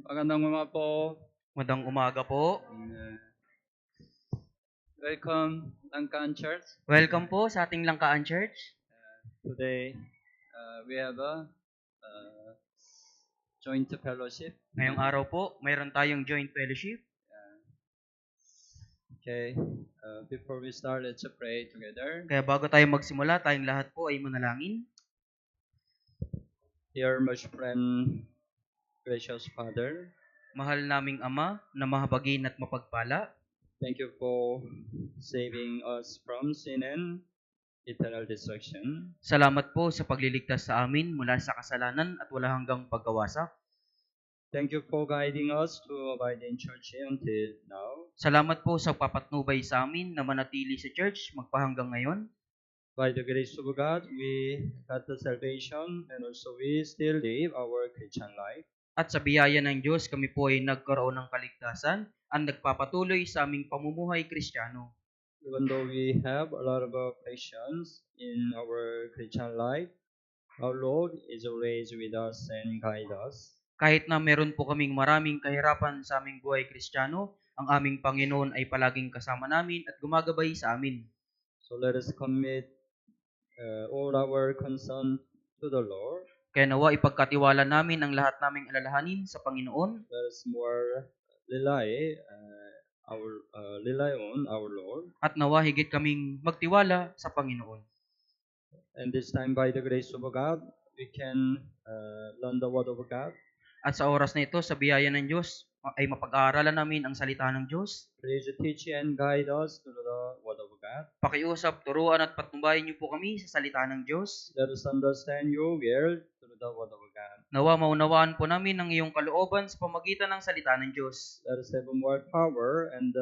Magandang umaga po. Magandang umaga po. Welcome, Langkaan Church. Welcome po sa ating Langkaan Church. Today, we have a joint fellowship. Ngayong araw po, mayroon tayong joint fellowship. Okay, before we start, let's pray together. Kaya bago tayo magsimula, tayong lahat po ay manalangin. Dear most friend, gracious Father, Mahal naming Ama na mahabagin at mapagpala, thank you for saving us from sin and eternal destruction. salamat po sa pagliligtas sa amin mula sa kasalanan at wala hanggang pagkawasak. Thank you for guiding us to abide in church until now. Salamat po sa papatnubay sa amin na manatili sa church magpahanggang ngayon. By the grace of God, we got the salvation and also we still live our Christian life. At sa biyaya ng Diyos, kami po ay nagkaroon ng kaligtasan at nagpapatuloy sa aming pamumuhay Kristiyano. Even though we have a lot of questions in our Christian life, our Lord is always with us and guide us. Kahit na meron po kaming maraming kahirapan sa aming buhay Kristiyano, ang aming Panginoon ay palaging kasama namin at gumagabay sa amin. So let us commit all our concern to the Lord. Kaya nawa ipagkatiwala namin ang lahat naming alalahanin sa Panginoon. Let us more rely on our Lord. At nawa higit kaming magtiwala sa Panginoon. And this time, by the grace of God, we can learn the Word of God. At sa oras na ito, sa biyaya ng Diyos, ay mapag-aaralan namin ang salita ng Diyos. Please teach and guide us through the Word of God. Pakiusap, turuan at patnubayan niyo po kami sa salita ng Diyos. Let us understand your will through the Word of God. Nawa maunawaan po namin ang iyong kalooban sa pamagitan ng salita ng Diyos. Let us have more power and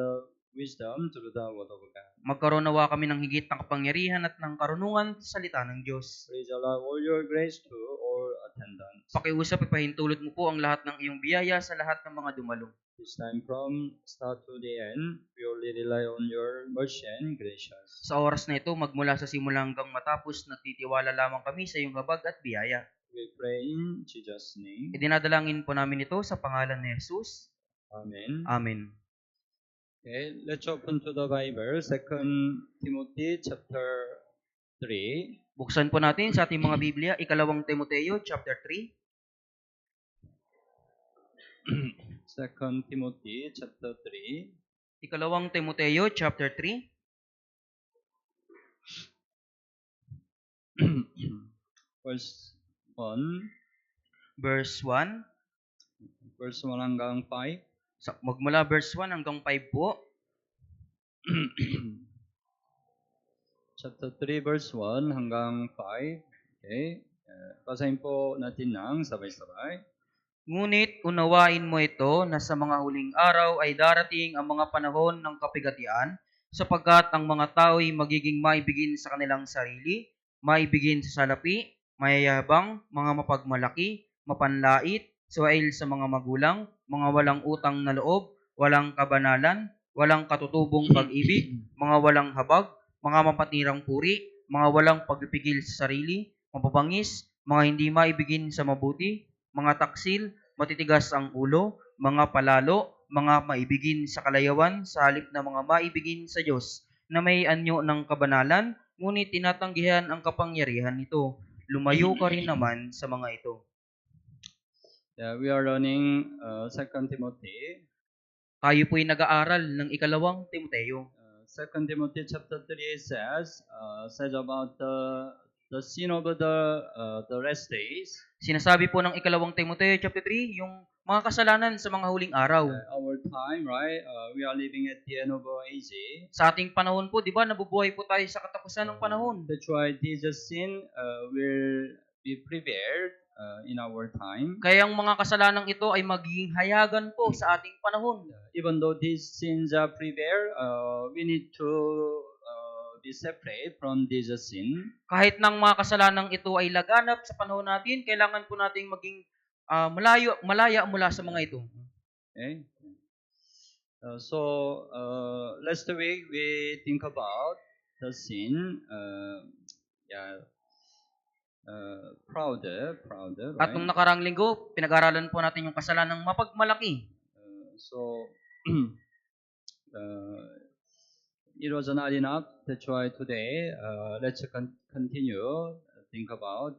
wisdom through the Word of God. Magkaroon nawa kami ng higit na kapangyarihan at ng karunungan sa salita ng Diyos. Please allow all your grace to all attendants. Pakiusap, ipahintulot mo po ang lahat ng iyong biyaya sa lahat ng mga dumalo. This time from start to the end, we only rely on your mercy and gracious. Sa oras na ito, magmula sa simula hanggang matapos, nagtitiwala lamang kami sa iyong habag at biyaya. We pray in Jesus' name. Idinadalangin po namin ito sa pangalan ni Jesus. Amen. Amen. Okay, let's open to the Bible, 2 Timothy chapter 3. Buksan po natin sa ating mga Biblia, ikalawang Timoteo chapter 3. 2 Timothy chapter 3. Ikalawang Timoteo chapter 3. Verse 1. Verse 1. Verse 1 hanggang 5. Magmula verse 1 hanggang 5 po. Chapter 3 verse 1 hanggang 5. Okay. Basahin po natin ng sabay-sabay. Ngunit unawain mo ito na sa mga huling araw ay darating ang mga panahon ng kapigatian, sapagkat ang mga tao ay magiging maibigin sa kanilang sarili, maibigin sa salapi, mayayabang, mga mapagmalaki, mapanlait, suwail sa mga magulang, mga walang utang na loob, walang kabanalan, walang katutubong pag-ibig, mga walang habag, mga mapatirang puri, mga walang pagpipigil sa sarili, mapabangis, mga hindi maibigin sa mabuti, mga taksil, matitigas ang ulo, mga palalo, mga maibigin sa kalayawan sa halip na mga maibigin sa Diyos, na may anyo ng kabanalan, ngunit tinatanggihan ang kapangyarihan nito. Lumayo ka rin naman sa mga ito. Yeah, we are learning 2 Timothy. Tayo po'y nag-aaral ng ikalawang Timoteo. 2 Timothy chapter 3 says about the sin of the rest days. Sinasabi po ng ikalawang Timoteo chapter 3, yung mga kasalanan sa mga huling araw. Our time, right? We are living at the end of our age. Sa ating panahon po, di ba, nabubuhay po tayo sa katapusan ng panahon. That's why this sin will be prepared in our time. Kaya ang mga kasalanang ito ay magiging hayagan po sa ating panahon. Even though these sins are prepared, we need to be separate from this sin. Kahit nang mga kasalanang ito ay laganap sa panahon natin, kailangan po nating maging malaya mula sa mga ito. Okay? So, last week we think about the sin. proud, At nung right? nakaraang linggo, pinag-aralan po natin yung kasalanang mapagmalaki. So it was not enough. That's why today let's continue think about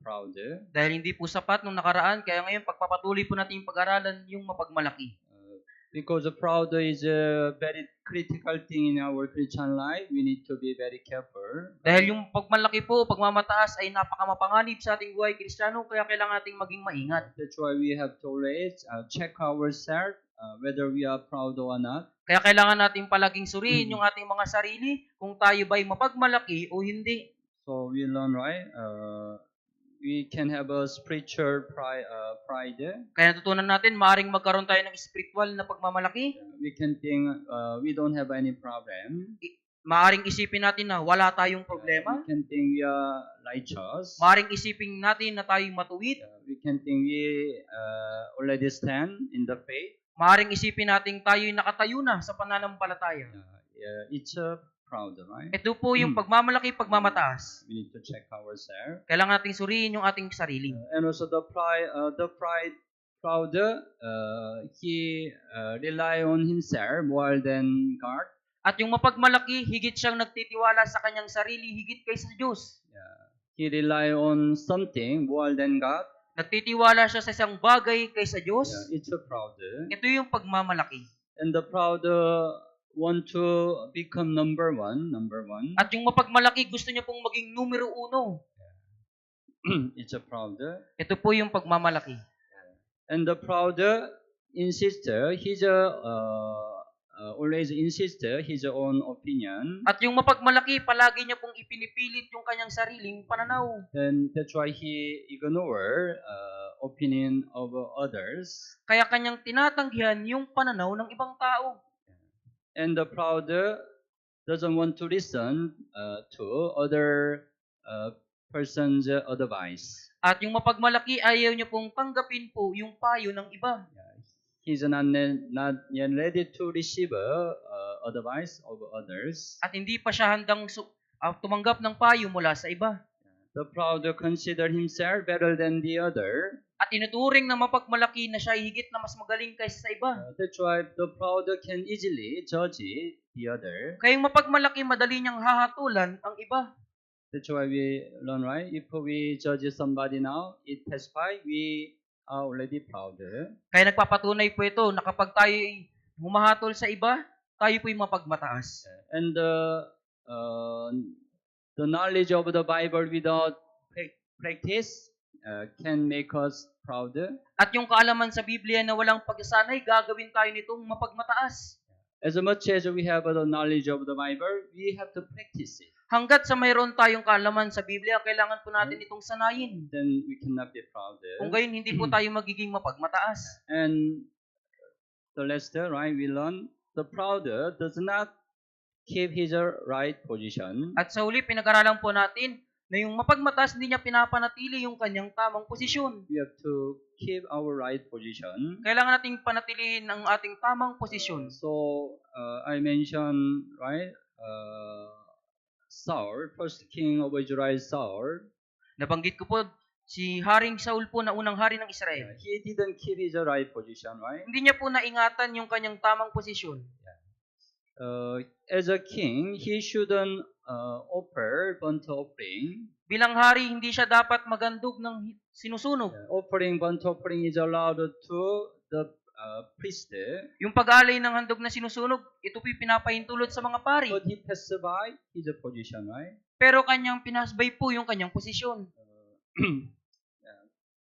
proud. Dahil hindi po sapat nung nakaraan, kaya ngayon pagpapatuloy po natin yung pag-aralan yung mapagmalaki. Because proud is a very critical thing in our Christian life. We need to be very careful. Dahil yung pagmalaki po, pagmamataas ay napakamapanganib sa ating buhay Kristiyano, kaya kailangan nating maging maingat. That's why we have to always check ourselves whether we are proud or not. Kaya kailangan nating palaging suriin yung ating mga sarili kung tayo ba'y mapagmalaki o hindi. So we learn, right? We can have a spiritual pride. Kaya natutunan natin, maaaring magkaroon tayo ng spiritual na pagmamalaki. We can think we don't have any problem. Maaaring isipin natin na wala tayong problema. We can think we are righteous. Maaaring isipin natin na tayo'y matuwid. We can think we already stand in the faith. Maaaring isipin natin tayo'y nakatayo na sa pananampalataya. It's proud, right? Ito po yung pagmamalaki, pagmamataas. We need to check ourselves. Kailangan nating suriin yung ating sarili. And also the proud, he rely on himself more than God. At yung mapagmalaki, higit siyang nagtitiwala sa kanyang sarili, higit kaysa Diyos. He rely on something more than God. Nagtitiwala siya sa isang bagay kaysa Diyos. It's a proud. Ito yung pagmamalaki. And the proud want to become number one. At yung mapagmalaki, gusto niya pong maging numero uno. It's a proud. Ito po yung pagmamalaki. And the proud insister, he's always insist his own opinion. At yung mapagmalaki, palagi niya pong ipinipilit yung kanyang sariling pananaw. And that's why he ignore opinion of others. Kaya kanyang tinatanggihan yung pananaw ng ibang tao. And the proud doesn't want to listen to other person's advice. At yung mapagmalaki, ayaw niya pong tanggapin po yung payo ng iba. He's not yet ready to receive advice of others. At hindi pa siya handang tumanggap ng payo mula sa iba. The proud consider himself better than the other. At inuturing na mapagmalaki na siya higit na mas magaling kaysa sa iba. That's why the proud can easily judge the other. Kaya yung mapagmalaki, madali niyang hahatulan ang iba. That's why we learn, right? If we judge somebody now, it testify we are already proud. Kaya nagpapatunay po ito na kapag tayo humahatol sa iba, tayo po'y mapagmataas. And the knowledge of the Bible without practice can make us proud. At yung kaalaman sa Biblia na walang pagsasanay, gagawin tayo nitong mapagmataas. As much as we have the knowledge of the Bible, we have to practice it. Hanggat sa mayroon tayong kaalaman sa Biblia, kailangan po natin itong sanayin. Then we cannot be proud. Kung gayon, hindi po tayo magiging mapagmataas. And the last, right, we learn the proud does not keep his right position. At sa huli, pinag-aralan po natin na yung mapagmataas, hindi niya pinapanatili yung kanyang tamang posisyon. We have to keep our right position. Kailangan nating panatilihin ang ating tamang posisyon. So I mentioned, right, Saul, first king of Israel, Saul. Nabanggit ko po, si Haring Saul po na unang hari ng Israel. He didn't keep his right position, right? Hindi niya po naingatan yung kanyang tamang posisyon. As a king, he shouldn't offer burnt offering. Bilang hari, hindi siya dapat magandog ng sinusunog. Burnt offering is allowed to the priest. Yung pag-alay ng handog na sinusunog, ito po'y pinapahintulot sa mga pari. But he passed by his position, right? Pero kanyang pinasbay po yung kanyang posisyon.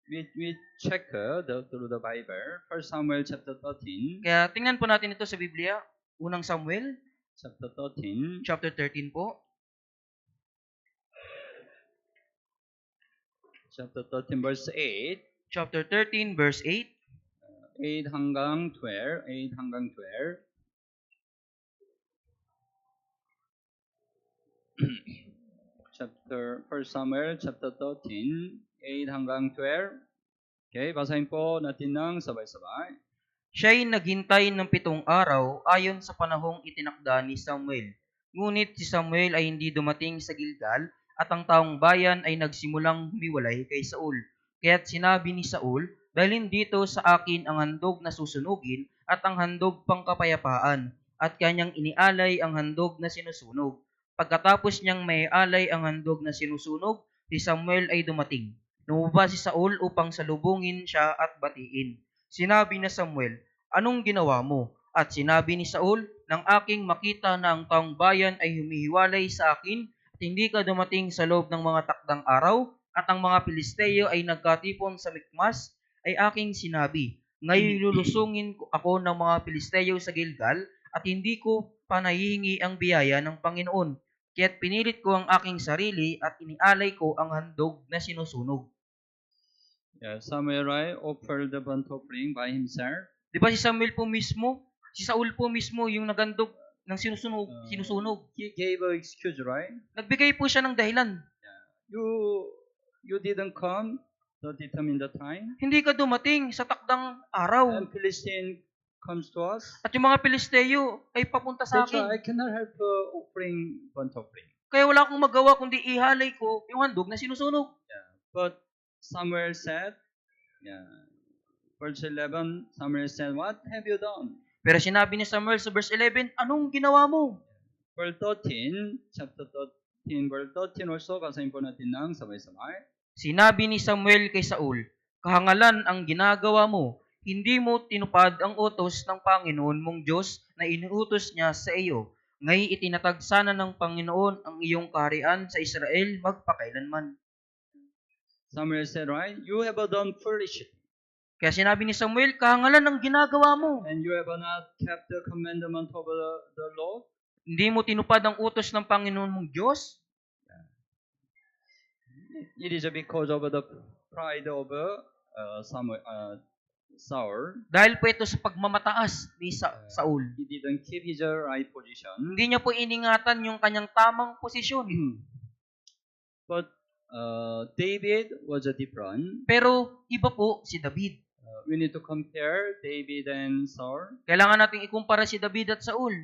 We check through the Bible. 1 Samuel chapter 13. Kaya tingnan po natin ito sa Biblia. Unang Samuel, Chapter 13. chapter 13 po. Chapter 13 verse 8. Chapter 13, verse 8. 8 hanggang 12. 8 hanggang 12. Chapter 1 Samuel chapter 13, 8 hanggang 12. Okay, basahin po natin ng sabay-sabay. Siya'y naghintay ng 7 araw ayon sa panahong itinakda ni Samuel. Ngunit si Samuel ay hindi dumating sa Gilgal at ang taong bayan ay nagsimulang humiwalay kay Saul. Kaya't sinabi ni Saul, dalhin dito sa akin ang handog na susunugin at ang handog pangkapayapaan, at kanyang inialay ang handog na sinusunog. Pagkatapos niyang may alay ang handog na sinusunog, si Samuel ay dumating. Lumabas si Saul upang salubungin siya at batiin. Sinabi na Samuel, anong ginawa mo? At sinabi ni Saul, nang aking makita na ang taong bayan ay humihiwalay sa akin at hindi ka dumating sa loob ng mga takdang araw at ang mga Pilisteo ay nagkatipon sa Mikmas, ay aking sinabi, ngayon lulusungin ako ng mga Pilisteo sa Gilgal at hindi ko panahihingi ang biyaya ng Panginoon. Kaya't pinilit ko ang aking sarili at inialay ko ang handog na sinusunog. Yeah, Samuel offered the burnt offering by himself. Di ba si Samuel po mismo, si Saul po mismo yung nagandog ng sinusunog. He gave an excuse, right? Nagbigay po siya ng dahilan. You didn't come to determine the time. Hindi ka dumating sa takdang araw. And Philistine comes to us. At yung mga Pilisteo ay papunta sa That's why akin. I cannot help offering burnt offering. Kaya wala akong magawa kundi ihalay ko yung handog na sinusunog. Yeah. But Samuel said, verse 11, Samuel said, what have you done? Pero sinabi ni Samuel sa verse 11, anong ginawa mo? Verse 13, chapter 13, verse 13 also, basahin po natin ng sabay-sabay. Sinabi ni Samuel kay Saul, kahangalan ang ginagawa mo, hindi mo tinupad ang utos ng Panginoon mong Diyos na inuutos niya sa iyo. Ngay itinatag sana ng Panginoon ang iyong kaharian sa Israel magpakailanman. Samuel said, right, you have done foolishly. Kaya sinabi ni Samuel, kahangalan ang ginagawa mo. And you have not kept the commandment of the Lord. Hindi mo tinupad ang utos ng Panginoon mong Diyos. It is because of the pride of Saul. Dahil po ito sa pagmamataas ni Saul. He didn't keep his right position. Hindi niya po iningatan yung kanyang tamang posisyon. But David was different. Pero iba po si David. We need to compare David and Saul. Kailangan nating ikumpara si David at Saul.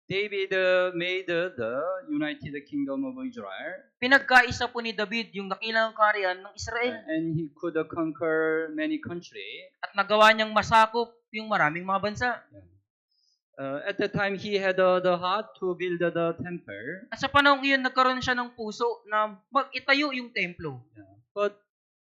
David made the United Kingdom of Israel. Pinagkaisa po ni David yung dakilang kaharian ng Israel. And he could conquer many countries. At nagawa niyang masakop yung maraming mga bansa. At the time, he had the heart to build the temple. At sa panahon iyon, nagkaroon siya ng puso na mag-itayo yung templo. But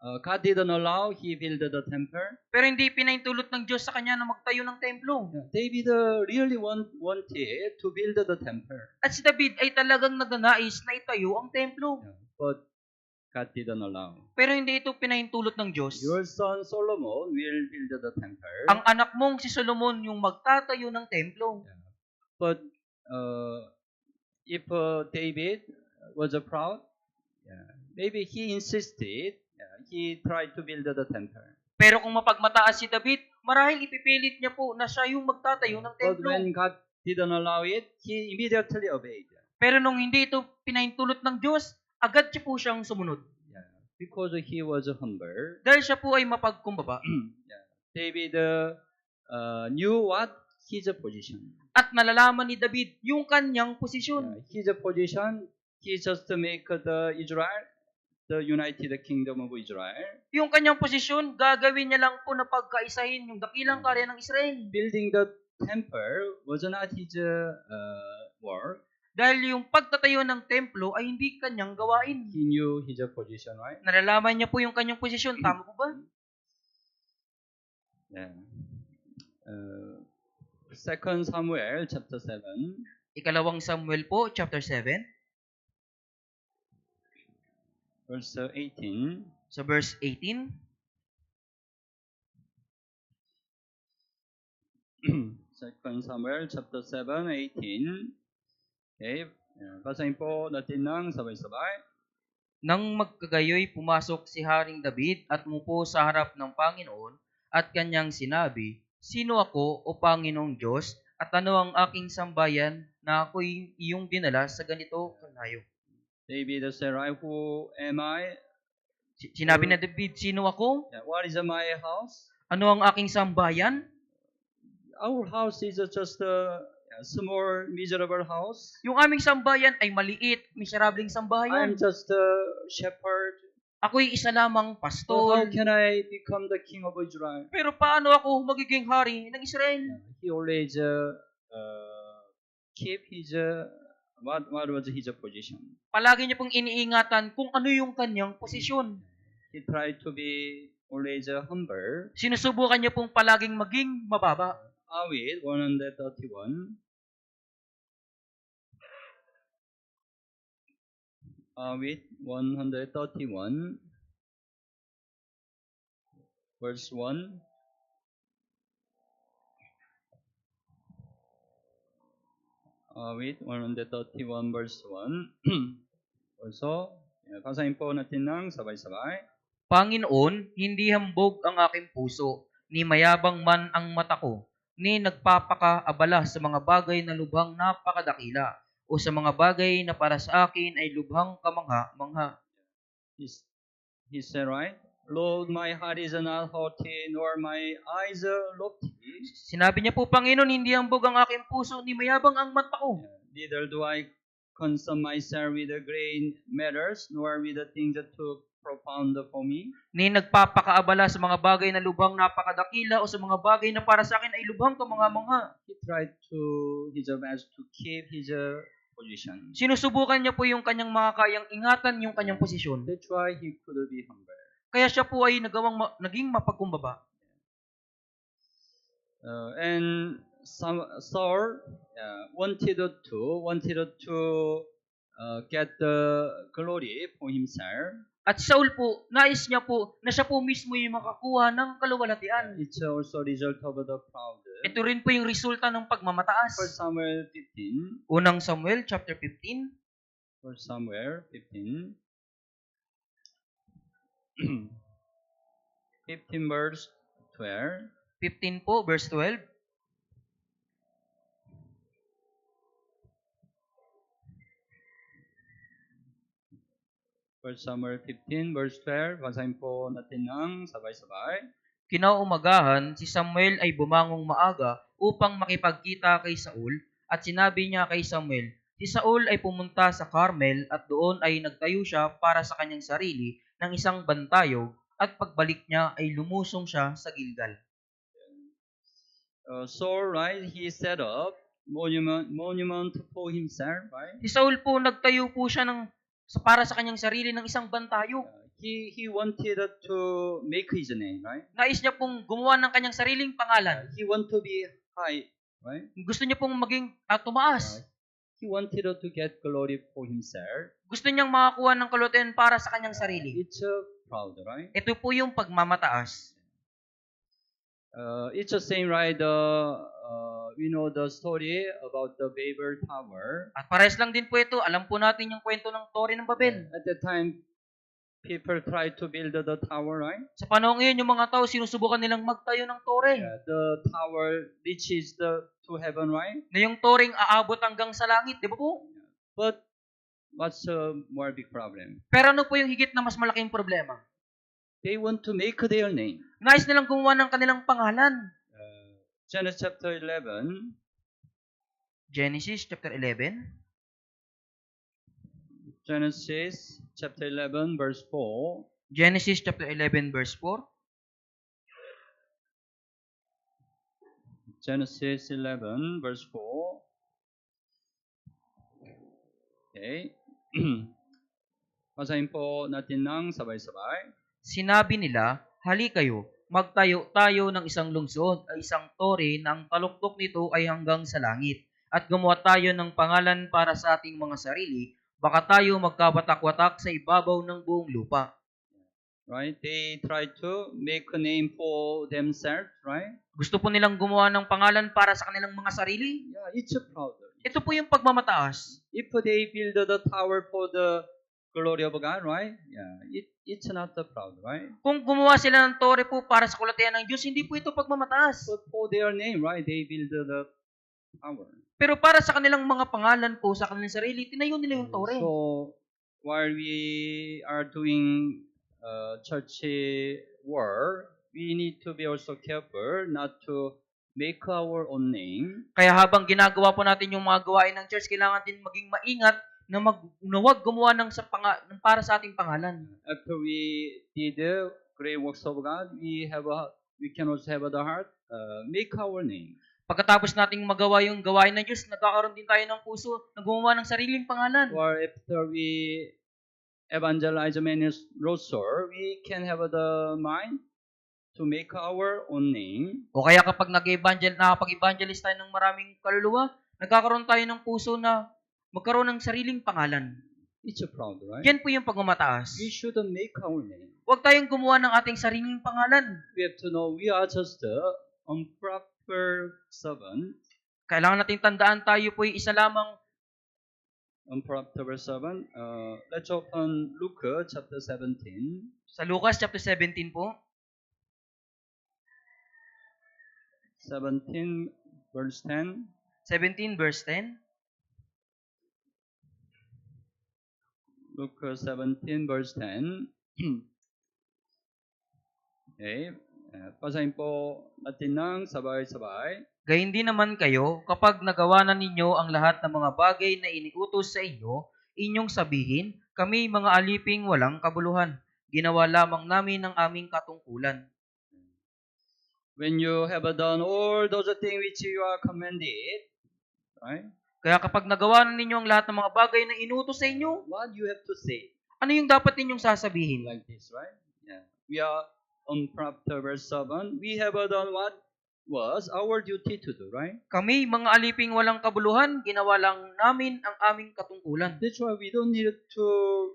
God didn't allow he build the temple. Pero hindi pinaintulot ng Diyos sa kanya na magtayo ng templo. David really wanted to build the temple. At si David ay talagang nagnanais na itayo ang templo. But God didn't allow. Pero hindi ito pinaintulot ng Diyos. Your son Solomon will build the temple. Ang anak mong si Solomon yung magtatayo ng templo. But if David was proud, maybe he insisted. He tried to build the temple. Pero kung mapagmataas si David, marahil ipipilit niya po na siya yung magtatayo ng But templo. when God didn't allow it, he immediately obeyed. Pero nung hindi ito pinaintulot ng Diyos, agad siya po siyang sumunod. Because he was humble. Dahil siya po ay mapagkumbaba. David knew what his position. At nalalaman ni David yung kanyang posisyon. His position, he just make the Israel, the United Kingdom of Israel. Yung kanyang posisyon, gagawin niya lang po na pagkaisahin yung dakilang kaharian ng Israel. Building the temple was not his work. Dahil yung pagtatayo ng templo ay hindi kanyang gawain. He knew his position, right? Nalalaman niya po yung kanyang posisyon. Tama po ba? Yeah. 2 Samuel chapter 7. Ikalawang Samuel po, chapter 7. Verse 18. Sa verse 18. 2 Samuel chapter 7, 18. Okay. Basahin po natin ng sabay-sabay. Nang magkagayoy, pumasok si Haring David at umupo sa harap ng Panginoon at kanyang sinabi, sino ako, O Panginoong Diyos, at ano ang aking sambayan na ako'y iyong dinala sa ganito kalayo? David said, right, who am I? Sinabi na David, sino ako? What is my house? Ano ang aking sambayan? Our house is just a small, miserable house. Yung aming sambayan ay maliit, miserableng I am sambahayan. just a shepherd. Ako'y isa lamang So how pastol. can I become the king of Israel? Pero paano ako magiging hari ng Israel? He always keep his what was his position. Palagi niya pong iniingatan kung ano yung kanyang posisyon. He tried to be always humble. Sinusubukan niya pong palaging maging mababa. Awit 131. Awit 131 verse 1. Awit 131 verse 1. Also, basahin po natin ng sabay-sabay. Panginoon, hindi hambog ang aking puso, ni mayabang man ang mata ko, ni nagpapakaabala sa mga bagay na lubhang napakadakila, o sa mga bagay na para sa akin ay lubhang kamangha-mangha. He said, right? Lord, my heart is not haughty, nor my eyes are lofty. Sinabi niya po, Panginoon, hindi hambog ang aking puso, ni mayabang ang mata ko. Neither do I concern myself with the great matters, nor with the things that too profound for me. Ni nagpapakaabala sa mga bagay na lubhang napakadakila o sa mga bagay na para sa akin ay lubhang kamangha-mangha. He tried to his best to keep his position. Sinusubukan niya po yung kanyang makakayang ingatan yung kanyang posisyon. That's why he could be humble. Kaya siya po ay naging mapagkumbaba. And Saul wanted to get the glory for himself. At Saul po, nais niya po na siya po mismo yung makakuha ng kaluwalhatian. It's also a result of the proud. Ito rin po yung resulta ng pagmamataas. 1 Samuel 15. Unang Samuel chapter 15. 1 Samuel 15. 15 verse 12. 15 po, verse 12. First Samuel 15 verse 12. Basahin po natin ng sabay-sabay. Kinaumagahan, si Samuel ay bumangong maaga upang makipagkita kay Saul at sinabi niya kay Samuel, si Saul ay pumunta sa Carmel at doon ay nagtayo siya para sa kanyang sarili ng isang bantayog at pagbalik niya ay lumusong siya sa Gilgal. Saul, right, he set up monument for himself, right? Si Saul po, nagtayo po siya para sa kanyang sarili ng isang bantayog. He wanted to make his name, right? Nais niya pong gumawa ng kanyang sariling pangalan. He wanted to be high, right? Gusto niya pong maging tumaas. He wanted to get glory for himself. Gusto niyang makakuha ng kalutian para sa kanyang sarili. It's proud, right? Ito po yung pagmamataas. It's the same, right? We know the story about the Babel Tower. At parehas lang din po ito. Alam po natin yung kwento ng Tore ng Babel. At that time, people tried to build the tower, right? Sa panahon ngayon, yung mga tao sinusubukan nilang magtayo ng tore. The tower reaches to heaven, right? Na yung toreng aabot hanggang sa langit, di ba po? But what's a more big problem? Pero ano po yung higit na mas malaking problema? They want to make their name. Nais nilang gumawa ng kanilang pangalan. Genesis chapter 11. Genesis chapter 11. Genesis chapter 11 verse 4. Genesis chapter 11 verse 4. Genesis 11 verse 4. Okay. Basahin po natin ng sabay-sabay. Sinabi nila, hali kayo, magtayo tayo ng isang lungsod ay isang tore na ang taluktok nito ay hanggang sa langit. At gumawa tayo ng pangalan para sa ating mga sarili, baka tayo magkawatak-watak sa ibabaw ng buong lupa. Right? They try to make a name for themselves, right? Gusto po nilang gumawa ng pangalan para sa kanilang mga sarili. Yeah, it's a proud. Ito po yung pagmamataas. If they build the tower for the glory of God, right? Yeah, it's not the proud, right? Kung gumawa sila ng tore po para sa kalutian ng Diyos, hindi po ito pagmamataas. But for their name, right? They build the tower. Pero para sa kanilang mga pangalan po, sa kanilang sarili, tinayo nila yung tore. So, while we are doing church work, we need to be also careful not to make our own name. Kaya habang ginagawa po natin yung mga gawain ng church, kailangan din maging maingat na huwag gumawa ng para sa ating pangalan. After we did the great works of God, we can also have the heart make our name. Pagkatapos nating magawa yung gawain ng Diyos, nagkakaroon din tayo ng puso na gumawa ng sariling pangalan. Or after we evangelize many lost souls, we can have the mind to make our own name. O kaya kapag nakapag-evangelize tayo ng maraming kaluluwa, nagkakaroon tayo ng puso na magkaroon ng sariling pangalan. It's a proud, right? Yan po yung pagmamataas. We should make our name. Huwag tayong gumawa ng ating sariling pangalan. We have to know we are just unproper servant. Kailangan nating tandaan tayo po yung isa lamang Unproper servant. Let's open Luke chapter 17. sa Lucas chapter 17 po. 17 verse 10. 17 verse 10. Luke 17 verse 10. Okay. Basahin po natin ng sabay-sabay. Gayun din naman kayo, kapag nagawa na ninyo ang lahat ng mga bagay na iniutos sa inyo, inyong sabihin, kami mga aliping walang kabuluhan. Ginawa lamang namin ang aming katungkulan. When you have done all those things which you are commanded, right? Kaya kapag nagawa na ninyo ang lahat ng mga bagay na inutos sa inyo, What you have to say? ano yung dapat ninyong sasabihin? Like this, right? Yeah. We are unprofitable servant. We have done what was our duty to do, right? Kami, mga aliping walang kabuluhan, ginawa lang namin ang aming katungkulan. That's why we don't need to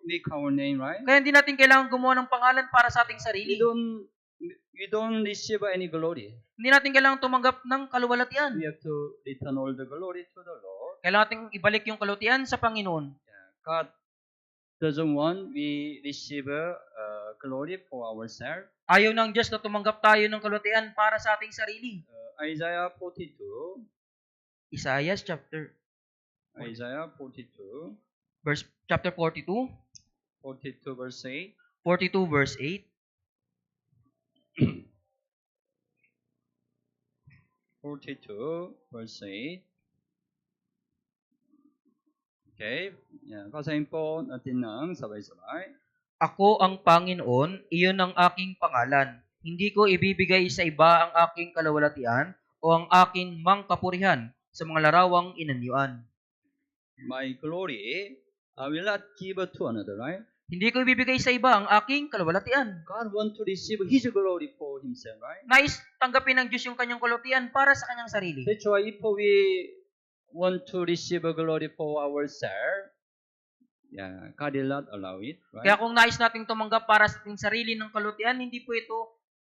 make our name, right? Kaya hindi natin kailangan gumawa ng pangalan para sa ating sarili. We don't receive any glory. Hindi natin kailangan tumanggap ng kaluwalhatian. We have to return all the glory to the Lord. Kailangan natin ibalik yung kalutian sa Panginoon. Yeah. God doesn't want we receive glory for ourselves. Ayaw ng Diyos na tumanggap tayo ng kalutian para sa ating sarili. Isaiah 42. Isaiah chapter Isaiah 42. chapter 42, 42 verse 8. 42 verse 8. 42 verse 8. Okay. Yeah. Basahin po natin ng sabay-sabay. Ako ang Panginoon, iyon ang aking pangalan. Hindi ko ibibigay sa iba ang aking kaluwalhatian o ang aking mangkapurihan sa mga larawang inanyuan. My glory I will not give to another, right? Hindi ko ibibigay sa iba ang aking kaluwalhatian. God want to receive His glory for Himself, right? Nais tanggapin ng Diyos yung kanyang kalutian para sa kanyang sarili. That's why if we want to receive a glory for ourselves, yeah, God will not allow it, right? Kaya kung nais nating tumanggap para sa ating sarili ng kalutian, hindi po ito,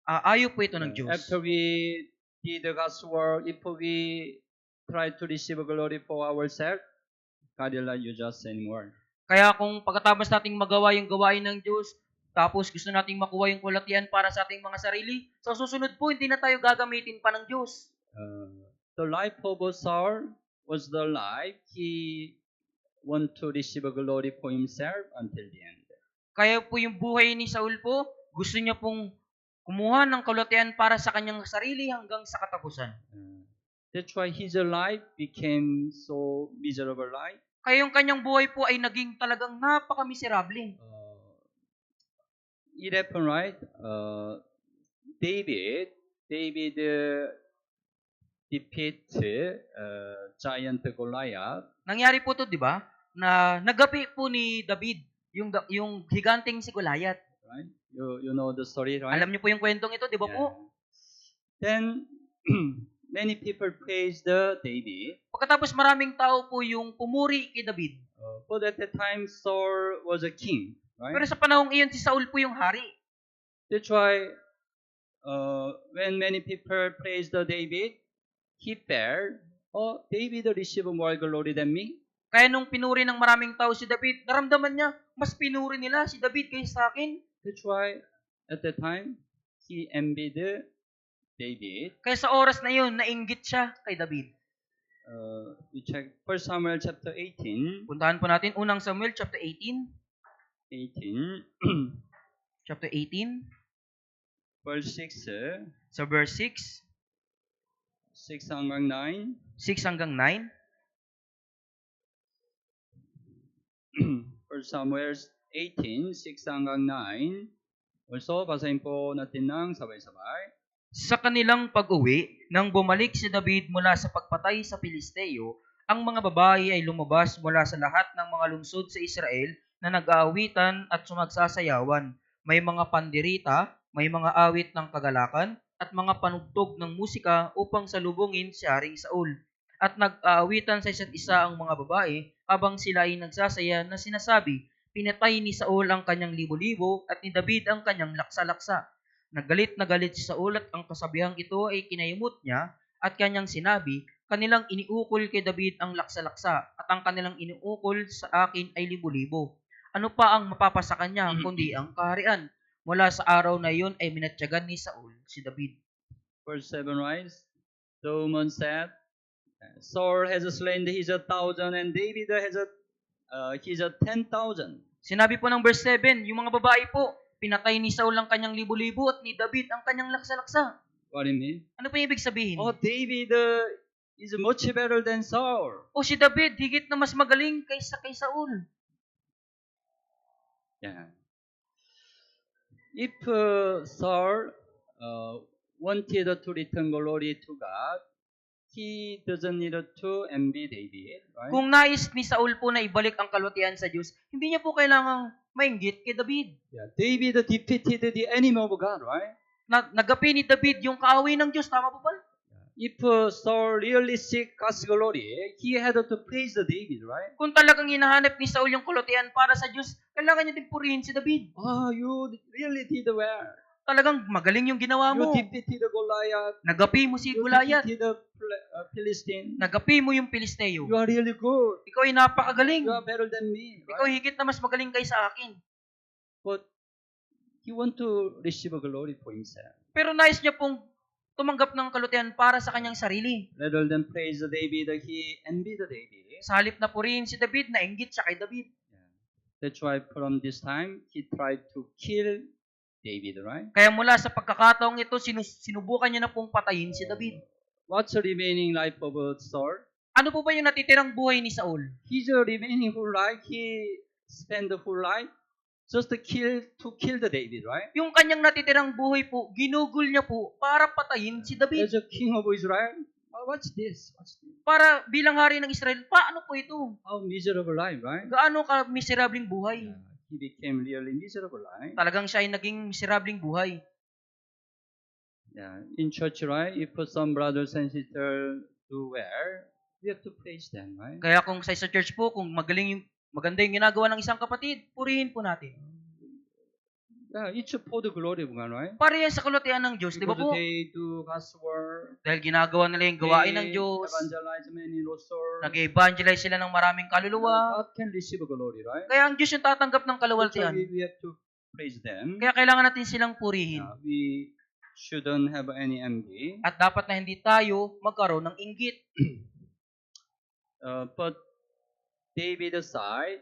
ayaw po ito ng Diyos. After we did the God's work, if we try to receive a glory for ourselves, God will not use us anymore. Kaya kung pagkatapos nating magawa yung gawain ng Diyos, tapos gusto nating makuha yung kalutian para sa ating mga sarili, sa susunod po, hindi na tayo gagamitin pa ng Diyos. The life of Saul was the life he want to receive a glory for himself until the end. Kaya po yung buhay ni Saul po, gusto niya pong kumuha ng kalutian para sa kanyang sarili hanggang sa katapusan. That's why his life became so miserable life. Kaya yung kanyang buhay po ay naging talagang napaka-miserable. It happened, right? David defeat giant Goliath. Nangyari po to, di ba? Na nagapi po ni David yung higanting si Goliath. Right? You know the story, right? Alam niyo po yung kwentong ito, di ba po? Then many people praised David. Pagkatapos maraming tao po yung pumuri kay David. But at the time Saul was a king, right? Pero sa panahong iyon si Saul po yung hari. That's why when many people praised David, he felt, oh, David received more glory than me. Kaya nung pinuri ng maraming tao si David, naramdaman niya, mas pinuri nila si David kaysa sa akin. That's why at the time he envied David. Kaya sa oras na yun, nainggit siya kay David. We check 1 Samuel chapter 18. Puntahan po natin unang Samuel chapter 18. 18. Chapter 18. Verse 6. Sa verse 6. 6 hanggang 9. 6 hanggang 9. 1 Samuel 18, 6 hanggang 9. Also, basahin po natin ng sabay-sabay. Sa kanilang pag-uwi, nang bumalik si David mula sa pagpatay sa Pilisteo, ang mga babae ay lumabas mula sa lahat ng mga lungsod sa Israel na nag-aawitan at sumagsasayawan. May mga pandirita, may mga awit ng kagalakan, at mga panugtog ng musika upang salubungin si Haring Saul. At nag-aawitan sa isa't isa ang mga babae habang sila ay nagsasaya na sinasabi, pinatay ni Saul ang kanyang libo-libo at ni David ang kanyang laksa-laksa. Nagalit na galit si Saul at ang kasabihang ito ay kinayamot niya at kanyang sinabi, kanilang iniukol kay David ang laksa-laksa at ang kanilang iniukol sa akin ay libo-libo. Ano pa ang mapapasa kanya kundi ang kaharian? Mula sa araw na iyon ay minatyagan ni Saul si David. Verse 7 rise. The woman said, Saul has slain his 1,000 and David has his 10,000. Sinabi po ng verse 7, yung mga babae po, pinatay ni Saul ang kanyang libo-libo at ni David ang kanyang laksa-laksa. What do you mean? Ano po yung ibig sabihin? Oh, David is much better than Saul. O si David, higit na mas magaling kaysa kay Saul. Yeah. If Saul wanted to return glory to God, he doesn't need to envy David, right? Kung nais ni Saul po na ibalik ang kalwatian sa Diyos, hindi niya po kailangang mainggit kay David. Yeah, David defeated the enemy of God, right? Nagapi ni David yung kaaway ng Diyos. Tama po ba? If Saul really seek God's glory, he had to praise David, right? Kung talagang hinahanap ni Saul yung kalwatian para sa Diyos, kailangan niya din purihin si David. Oh, you really did well. Talagang magaling yung ginawa You mo. defeated Goliath. Nagapi mo si You Goliath. defeated Philistine. Nagapi mo yung Pilisteo. You are really good. Ikaw ay napakagaling. You are better than me, Ikaw right? ay higit na mas magaling kaysa akin. But he want to receive glory for himself. Pero nais niya pong tumanggap ng kalwatian para sa kanyang sarili. Rather than praise David, he envied David. Sa halip na purihin si David, nainggit siya kay David. That's why from this time, he tried to kill David, right? Kaya mula sa pagkakataong ito, sinubukan niya na pong patayin si David. What's the remaining life of Saul? Ano po ba yung natitirang buhay ni Saul? His remaining whole life, he spent the whole life just to kill the David, right? Yung kanyang natitirang buhay po, ginugol niya po para patayin si David. As a king of Israel, what's this? What's this? Para bilang hari ng Israel, paano po ito? How miserable life, right? Gaano ka miserabling buhay? He became really miserable life. Talagang siya ay naging miserabling buhay. Yeah, in church, right? If some brothers and sisters do well, we have to praise them, right? Kaya kung sa church po, kung maganda yung ginagawa ng isang kapatid, purihin po natin. Yeah, it's for the glory of God, right? Para yan sa kalwatian ng Diyos, di ba Because po? they do God's work. Dahil ginagawa nila yung gawain ng They Diyos, evangelize many lost souls. nag-evangelize sila ng maraming kaluluwa. God can receive glory, right? Kaya ang Diyos yung tatanggap ng That's why kalawaltian. we have to praise them. Kaya kailangan natin silang purihin. We shouldn't have any envy. At dapat na hindi tayo magkaroon ng inggit. But David aside,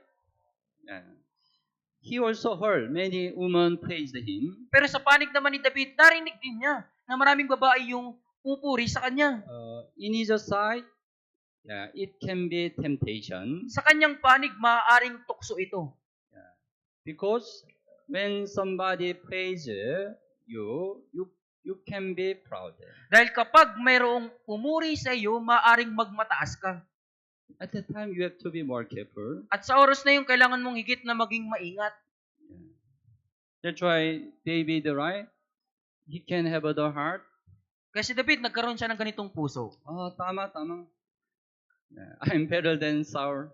he also heard many women praised him. Pero sa panig naman ni David, narinig din niya na maraming babae yung pupuri sa kanya. In his side, it can be temptation. Sa kanyang panig, maaaring tukso ito. Because when somebody praises you can be proud. Dahil kapag mayroong pumuri sa iyo, maaaring magmataas ka. At that time, you have to be more careful. At sa oras na yung kailangan mong higit na maging maingat. That's why David, right? He can have the heart. Kasi David, nagkaroon siya ng ganitong puso. Tama. I'm better than Saul.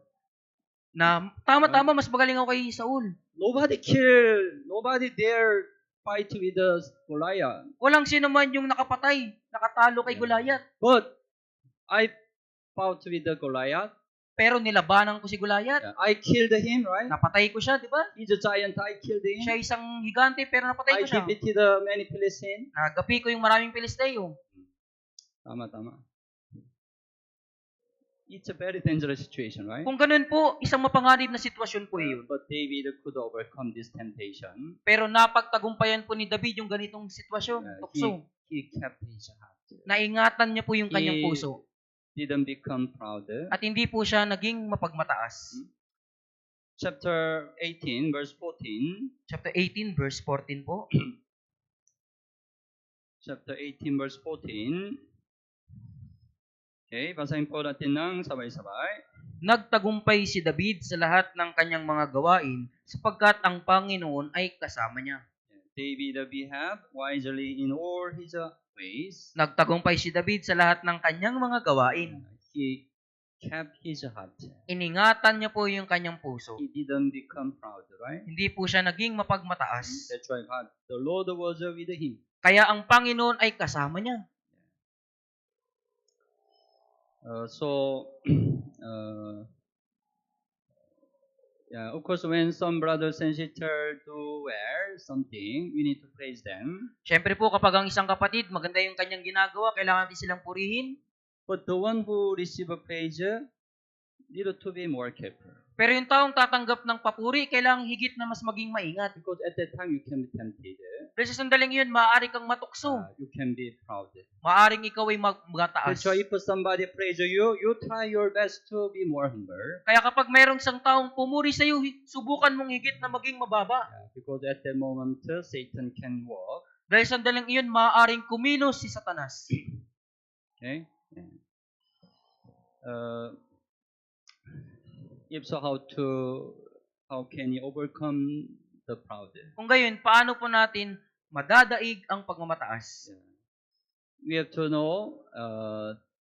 Na tama, mas magaling ako kay Saul. Nobody dare fight with Goliath. Walang sino man yung nakatalo kay Goliath. But I fought with the Goliath. Pero nilabanan ko si Goliath. I killed him, right? Napatay ko siya, di ba? He's a giant. I killed him. Siya isang higante, pero napatay I ko siya. defeated many Philistines. Nagapi ko yung maraming Pilisteo. Tama. It's a very dangerous situation, right? Kung ganun po, isang mapanganib na sitwasyon po iyon. But David could overcome this temptation. Pero napagtagumpayan po ni David yung ganitong sitwasyon. Tukso. He kept his heart. Naingatan niya po yung kanyang He puso. didn't become proud. At hindi po siya naging mapagmataas. Chapter 18, verse 14. Chapter 18, verse 14 po. Chapter 18, verse 14. Okay, basahin po natin ng sabay-sabay. Nagtagumpay si David sa lahat ng kanyang mga gawain sapagkat ang Panginoon ay kasama niya. David behaved wisely in all his ways. Nagtagumpay si David sa lahat ng kanyang mga gawain. He kept his heart. Iningatan niya po yung kanyang puso. He didn't become proud, right? Hindi po siya naging mapagmataas. That's why God, the Lord was with him. Kaya ang Panginoon ay kasama niya. Of course, when some brothers and sisters do wear something, we need to praise them. Siyempre po, kapag ang isang kapatid, maganda yung kanyang ginagawa, kailangan natin silang purihin. But the one who receive a praise need to be more careful. Pero yung taong tatanggap ng papuri, kailangan higit na mas maging maingat. Because at that time, you can be tempted. Dahil sa sandaling yun, maaari kang matukso. You can be proud. Maaring ikaw ay magtaas. So if somebody praise you, you try your best to be more humble. Kaya kapag mayroong isang taong pumuri sa iyo, subukan mong higit na maging mababa. Because at that moment, Satan can walk. Dahil sa sandaling iyon, maaaring kumilos si Satanas. Okay? If so, how can he overcome the proud? Kung gayon, paano po natin madadaig ang pagmamataas? We have to know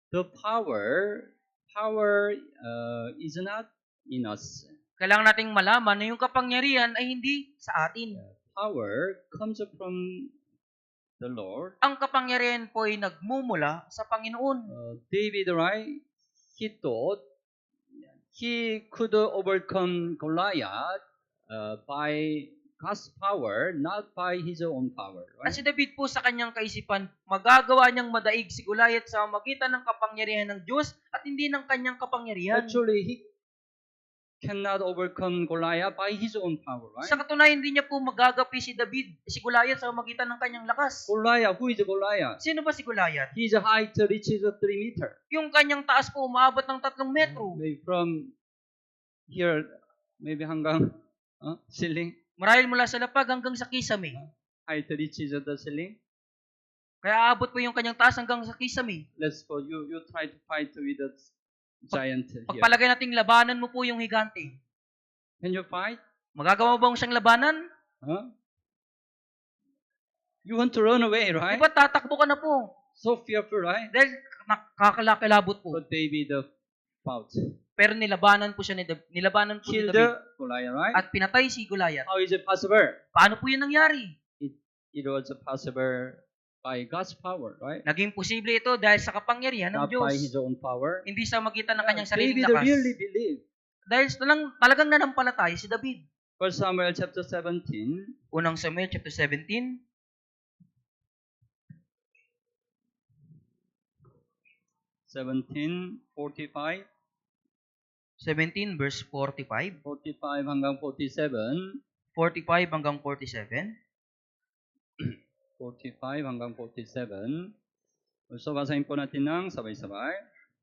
the power is not in us. Kailangan nating malaman na yung kapangyarihan ay hindi sa atin. Power comes from the Lord. Ang kapangyarihan po ay nagmumula sa Panginoon. David, right? He thought he could overcome Goliath by God's power, not by his own power. At Right? si David po sa kanyang kaisipan, magagawa niyang madaig si Goliath sa magitan ng kapangyarihan ng Diyos at hindi ng kanyang kapangyarihan. Actually, he cannot overcome Goliath by his own power. Right? Sa katunayan, hindi niya po magagapi si Goliath sa magitan ng kanyang lakas. Goliath, who is Goliath? Sino ba si Goliath? His height reaches 3 meters. Yung kanyang taas po umaabot ng 3 metro. Maybe from here, maybe hanggang ceiling. Marahil mula sa lapag hanggang sa kisame. Height reaches the ceiling. Kaya aabot po yung kanyang taas hanggang sa kisame. Let's suppose you try to fight with a giant here. Pagpalagay nating labanan mo po yung higante. Can you fight? Magagawa mo bang siyang labanan? Huh? You want to run away, right? Diba tatakbo ka na po? So fearful, right? Dahil kakalakilabot po. But David fought. Pero nilabanan po siya ni Killed David. Goliath, right? At pinatay si Goliath. How is it possible? Paano po yun nangyari? It was possible by God's power, right? Naging posible ito dahil sa kapangyarihan ng Not by Diyos. his own power. Hindi sa magitan ng kanyang sariling David lakas. really believed. Dahil talagang nanampalataya si David. 1 Samuel chapter 17. Unang Samuel chapter 17. 17:45. 17 verse 45. 45 hanggang 47. 45 hanggang 47. 45 hanggang 47. So, basahin po natin ng sabay-sabay.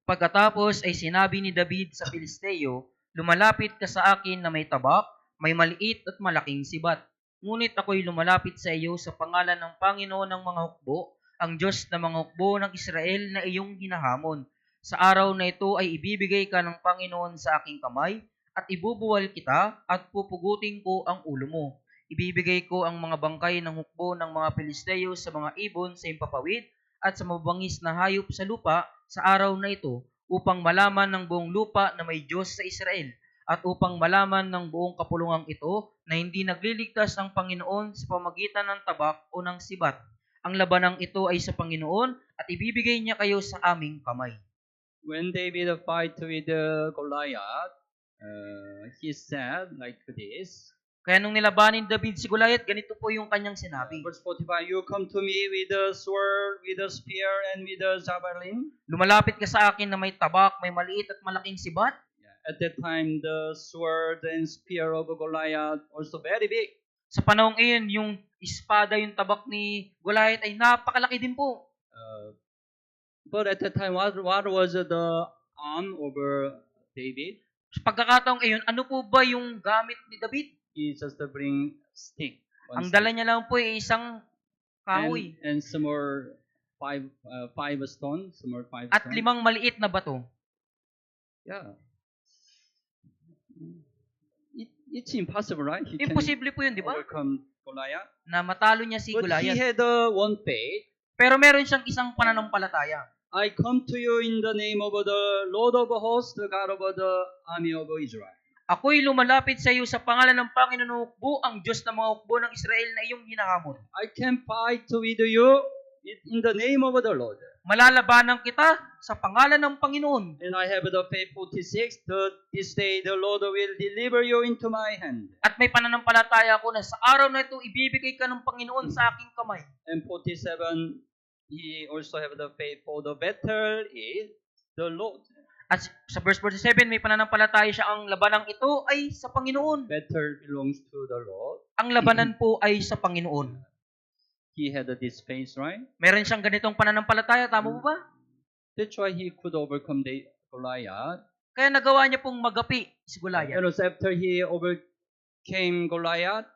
Pagkatapos ay sinabi ni David sa Filisteo, "Lumalapit ka sa akin na may tabak, may maliit at malaking sibat. Ngunit ako'y lumalapit sa iyo sa pangalan ng Panginoon ng mga hukbo, ang Diyos ng mga hukbo ng Israel na iyong hinahamon. Sa araw na ito ay ibibigay ka ng Panginoon sa aking kamay, at ibubuwal kita at pupugutin ko ang ulo mo. Ibibigay ko ang mga bangkay ng hukbo ng mga Filisteo sa mga ibon sa impapawid at sa mabangis na hayop sa lupa sa araw na ito, upang malaman ng buong lupa na may Diyos sa Israel, at upang malaman ng buong kapulungang ito na hindi nagliligtas ang Panginoon sa pamagitan ng tabak o ng sibat. Ang labanang ito ay sa Panginoon at ibibigay niya kayo sa aming kamay." When David fight with Goliath, he said like this. Kaya nung nilabanin David si Goliath, ganito po yung kanyang sinabi. Verse 45, you come to me with a sword, with a spear, and with a javelin. Lumalapit ka sa akin na may tabak, may maliit at malaking sibat. At that time, the sword and spear of Goliath also very big. Sa panahong iyon, yung espada, yung tabak ni Goliath ay napakalaki din po. But at that time, what was the arm over David? Sa pagkakataong iyon, ano po ba yung gamit ni David? He just bring stick. One Ang stick. dala niya lang po ay isang kahoy And some more five stones, some more five at stones. 5 maliit na bato. Yeah. It's impossible, right? He can Imposible po yun, di ba? overcome Goliath. Na matalo niya si But he Goliath. had one faith. Pero meron siyang isang pananampalataya. I come to you in the name of the Lord of hosts, the God of the army of Israel. Ako'y lumalapit sa iyo sa pangalan ng Panginoon ng hukbo, ang Diyos ng mga hukbo ng Israel na iyong hinahamon. I can fight with you in the name of the Lord. Malalabanan kita sa pangalan ng Panginoon. And I have the faith 46, this day the Lord will deliver you into my hand. At may pananampalataya ako na sa araw na ito, ibibigay ka ng Panginoon sa aking kamay. And 47, he also have the faith for the battle is the Lord. At sa verse 47, may pananampalataya siya, ang labanang ito ay sa Panginoon. Battle belongs to the Lord. Ang labanan po ay sa Panginoon. He had this faith, right? Meron siyang ganitong pananampalataya, tama po ba? That's why he could overcome the Goliath. Kaya nagawa niya pong magapi si Goliath. And also after he overcame Goliath,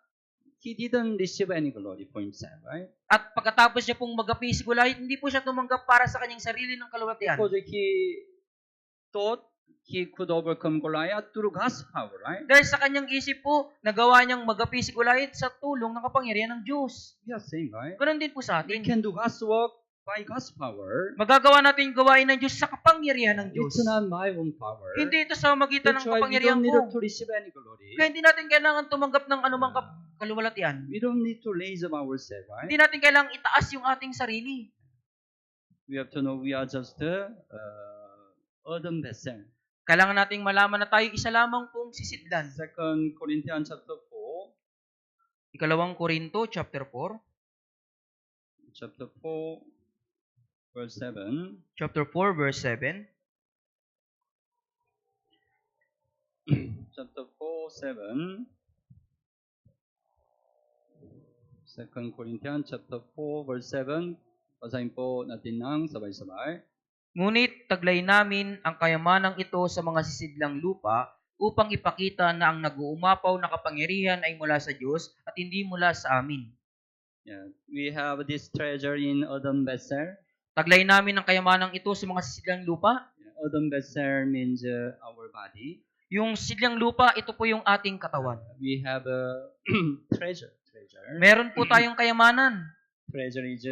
he didn't receive any glory for himself, right? At pagkatapos niya pong magapi si Goliath, hindi po siya tumanggap para sa kanyang sarili ng kaluwalhatian. Because he thought he could overcome Goliath through God's power, right? Dahil sa kanyang isip po, nagawa niyang magapi si Goliath sa tulong ng kapangyarihan ng Diyos. We are saying, right? Ganon din po sa We atin. can do God's work by God's power. Magagawa natin yung gawain ng Diyos sa kapangyarihan ng Diyos. It's not my own power. Hindi ito sa magitan That's ng why we kapangyarihan don't need ko. to receive any glory. Kaya hindi natin kailangan tumanggap ng anumang kaluwalhatian. We don't need to raise up ourselves, right? Hindi natin kailangang itaas yung ating sarili. We have to know we are just earthen vessel. Kailangan nating malaman na tayo isa lamang pong sisidlan. 2 Corinthians chapter 4, Ikalawang Korinto, chapter 4. chapter 4, verse 7. Chapter 4, verse 7. Chapter 4, 7. 2 Corinthians chapter 4, verse 7. Basahin po natin ng sabay-sabay. Ngunit taglay namin ang kayamanang ito sa mga sisidlang lupa upang ipakita na ang nag-uumapaw na kapangyarihan ay mula sa Diyos at hindi mula sa amin. Yeah. We have this treasure in earthen vessel. Taglay namin ang kayamanang ito sa mga sisidlang lupa. Earthen vessel means our body. Yung sisidlang lupa, ito po yung ating katawan. We have a treasure. Meron po tayong kayamanan. Treasure is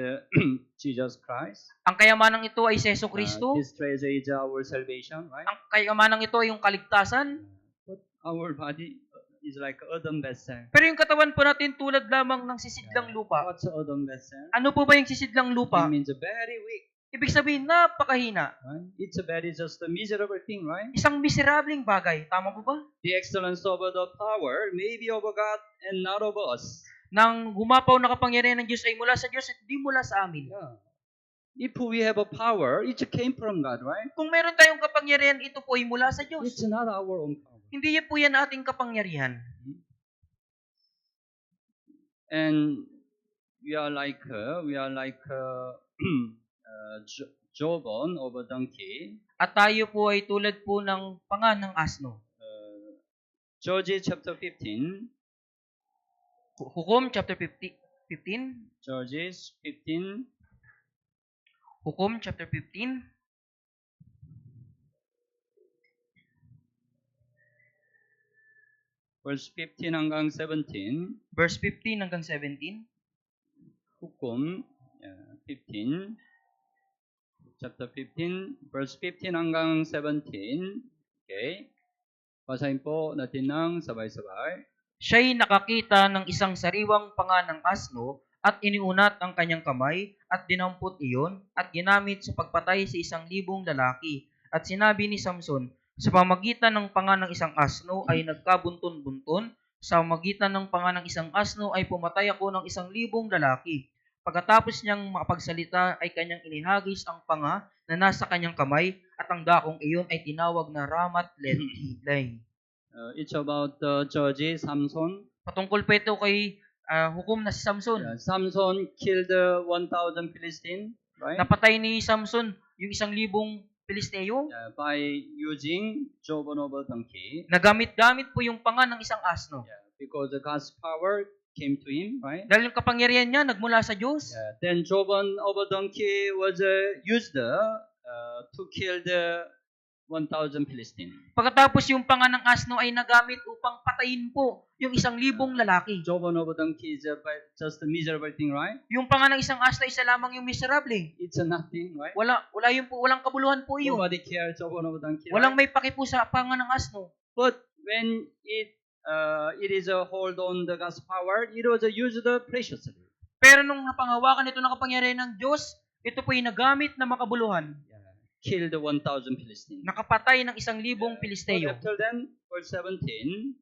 Jesus Christ. Ang kayamanang ito ay si Yesu Kristo. This treasure is our salvation, right? Ang kayamanang ito ay yung kaligtasan. But our body is like earthen vessel. Pero yung katawan po natin tulad lamang ng sisidlang lupa. What's earthen vessel? Ano po ba yung sisidlang lupa? It means very weak. Ibig sabihin, napakahina. Right? It's a very just a miserable thing, right? Isang miserabling bagay. Tama po ba? The excellence of the power may be of God and not of us. Nang humapaw na kapangyarihan ng Diyos ay mula sa Diyos at hindi mula sa amin. Yeah. If we have a power, it came from God, right? Kung meron tayong kapangyarihan, ito po ay mula sa Diyos. It's not our own power. Hindi po yan ating kapangyarihan. And we are like jawbone of a donkey. At tayo po ay tulad po ng panga ng asno. Judges chapter 15. Hukom chapter 15. Judges 15. Hukom chapter 15. Verse 15 hanggang 17. Verse 15 hanggang 17. Hukom 15. Chapter 15. Verse 15 hanggang 17. Okay. Basahin po natin ng sabay-sabay. Siya'y nakakita ng isang sariwang panga ng asno at iniunat ang kanyang kamay at dinampot iyon at ginamit sa pagpatay sa 1,000 lalaki. At sinabi ni Samson, sa pamagitan ng panga ng isang asno ay nagkabunton-bunton, sa pamagitan ng panga ng isang asno ay pumatay ako ng 1,000 lalaki. Pagkatapos niyang makapagsalita ay kanyang inihagis ang panga na nasa kanyang kamay at ang dakong iyon ay tinawag na Ramat Lehi. It's about Judges, Samson. Patungkol pa ito kay hukom na si Samson. Samson killed 1,000 Philistines, right? Napatay ni Samson yung 1,000 Pilisteo, by using jawbone of a donkey. nagamit-gamit po yung panga ng isang asno. Because God's power came to him, right? Dahil yung kapangyarihan niya nagmula sa Diyos. Then jawbone of a donkey was used to kill the 1,000 Philistines. Pagkatapos yung panga ng asno ay nagamit upang patayin po yung 1,000 lalaki. Jawbone of a donkey is just a miserable thing, right? Yung panga ng isang asno, isa lamang yung miserable. It's a nothing, right? Wala yun po, walang kabuluhan po yun. Nobody cares jawbone of a donkey. Walang Right? may paki po sa panga ng asno. But when it is a hold on the God's power, it was used preciously. Pero nung napangawakan ito ng kapangyarihan ng Diyos, ito po ay nagamit na makabuluhan. Killed the 1,000 Philistines. Nakapatay ng 1,000 But Pilisteo. after then, verse 17,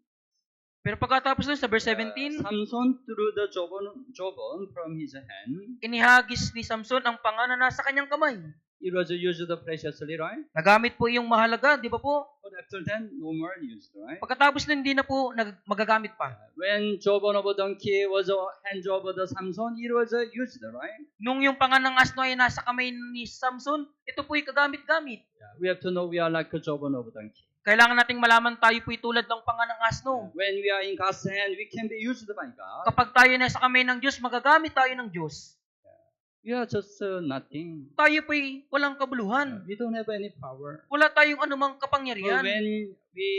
Pero pagkatapos nun sa verse 17, Samson threw the jawbone from his hand. inihagis ni Samson ang panga na nasa kanyang kamay. It was used preciously, right? Nagamit po yung mahalaga, di ba po? But after then, no more used, right? Pagkatapos nun, hindi na po magagamit pa. When jawbone of a donkey was a hand job of the Samson, it was used, right? Nung yung panga ng asno ay nasa kamay ni Samson, ito po ay kagamit-gamit. We have to know we are like a jawbone of a donkey. Kailangan nating malaman tayo po'y tulad ng panga ng asno. When we are in God's hand, we can be used by God. Kapag tayo nasa kamay ng Diyos, magagamit tayo ng Diyos. We are just nothing. Tayo po'y walang kabuluhan. We don't have any power. Wala tayong anumang But kapangyarihan. when we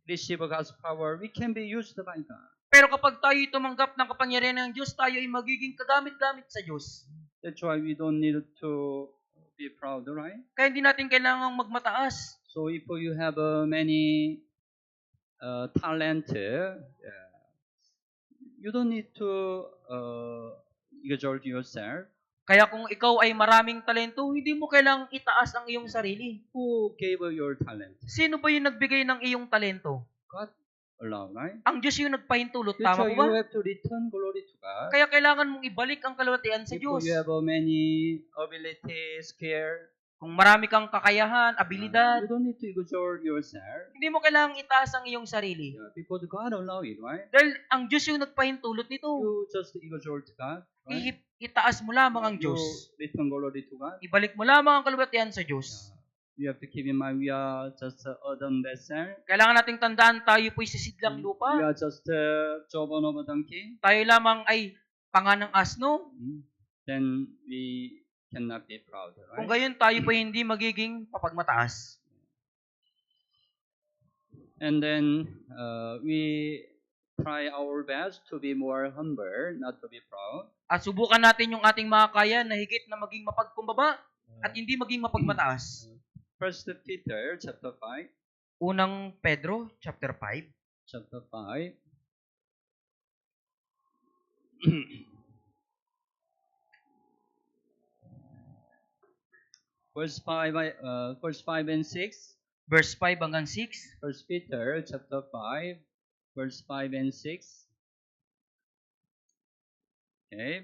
receive God's power, we can be used by God. Pero kapag tayo tumanggap ng kapangyarihan ng Diyos, tayo ay magiging kagamit-gamit sa Diyos. That's why we don't need to be proud, right? Kaya hindi natin kailangang magmataas. So if you have many talent, you don't need to exalt yourself. Kaya kung ikaw ay maraming talento, hindi mo kailangang itaas ang iyong sarili. Who gave your talent? Sino ba yung nagbigay ng iyong talento? God alone, right? Ang Diyos yung nagpahintulot. That's Tama why po you ba? have to return glory to God. Kaya kailangan mong ibalik ang kalwatian sa If Diyos. you have many abilities, skill, Kung marami kang kakayahan, abilidad, you don't need to exalt yourself. hindi mo kailangang itaas ang iyong sarili. Because God allow it, right? Dahil ang Diyos yung nagpahintulot nito. You just exalt God, right? Itaas mo lamang ang You Diyos. return glory to God. Ibalik mo lamang ang kalwatian sa Diyos. You have to keep in mind we are just Adam vessel. Kailangan nating tandaan tayo po'y sisidlang We lupa. are just jawbone of a donkey. Tayo lamang ay panga ng asno. Then we cannot be proud, Kung right? gayon, tayo po'y hindi magiging papagmataas. And then we try our best to be more humble, not to be proud. At subukan natin yung ating makakaya na higit na maging mapagkumbaba at hindi maging mapagmataas. First Peter chapter 5. Unang Pedro, chapter 5. Chapter 5. Verse 5 and 6. Verse 5 hanggang 6. First Peter chapter 5, verse 5 and 6. Okay.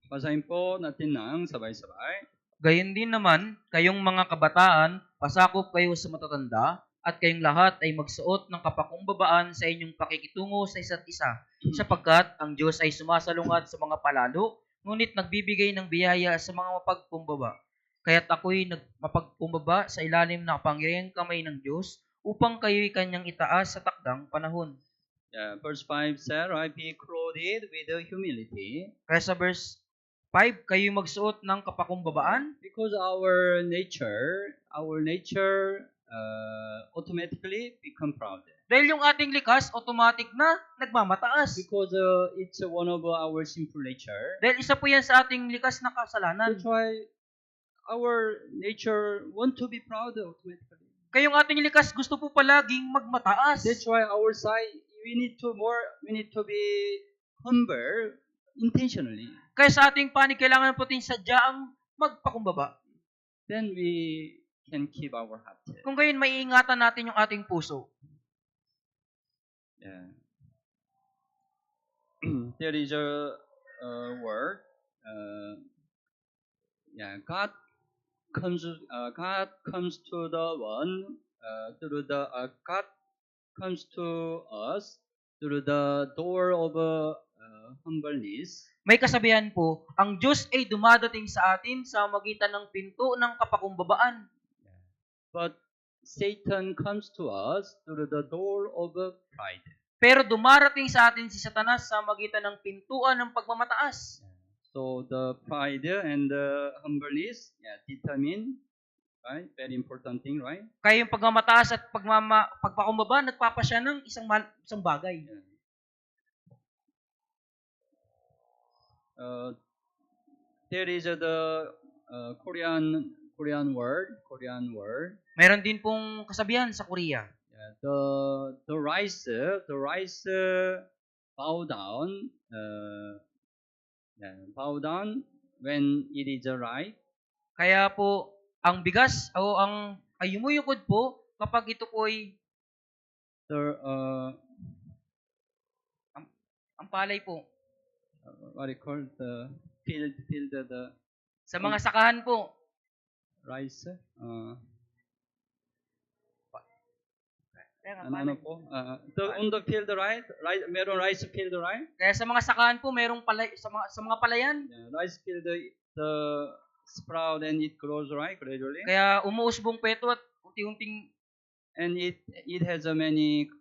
Basahin po natin ng sabay-sabay. Gayon din naman, kayong mga kabataan, pasakop kayo sa matatanda, at kayong lahat ay magsuot ng kapakumbabaan sa inyong pakikitungo sa isa't isa, sapagkat ang Diyos ay sumasalungat sa mga palalo, ngunit nagbibigay ng biyaya sa mga mapagkumbaba. Kaya't ako'y mapagkumbaba sa ilalim ng kapangyarihang kamay ng Diyos, upang kayo'y kanyang itaas sa takdang panahon. Verse 5 said, I be clothed with humility. Kaya sa verse 5, kayo'y magsuot ng kapakumbabaan, Because our nature automatically become proud. dahil yung ating likas, automatic na nagmamataas. Because it's one of our sinful nature. Dahil isa po yan sa ating likas na kasalanan. That's why our nature want to be proud automatically. Kaya yung ating likas gusto po palaging magmataas. That's why our side we need to be humble intentionally. Kaya sa ating panig, kailangan po natin sadyaang magpakumbaba. Then we can keep our heart. Kung gayon, maiingatan natin yung ating puso. Yeah. There is a word. God comes to the one God comes to us through the door of humbleness. May kasabihan po, ang Diyos ay dumadating sa atin sa magitan ng pinto ng kapakumbabaan. But Satan comes to us through the door of pride. Pero dumarating sa atin si Satanas sa magitan ng pintuan ng pagmamataas. So the pride and the humbleness determine, right? Very important thing, right? Kaya yung pagmamataas at pagpakumbaba, nagpapasya ng isang bagay. There is the Korean word. Meron din pong kasabihan sa Korea. The rice bow down when it is ripe. Kaya po, ang bigas o ay yumuyukod po kapag ito po ay ang palay po. What do you call the field the Sa mga sakahan po. Rice. Ano po? On the field, right? Meron rice field, right? Kaya sa mga sakahan po, merong sa mga palayan. Rice field, the sprout and it grows, right? Gradually. Kaya umuusbong po ito at unti-unting and it has a many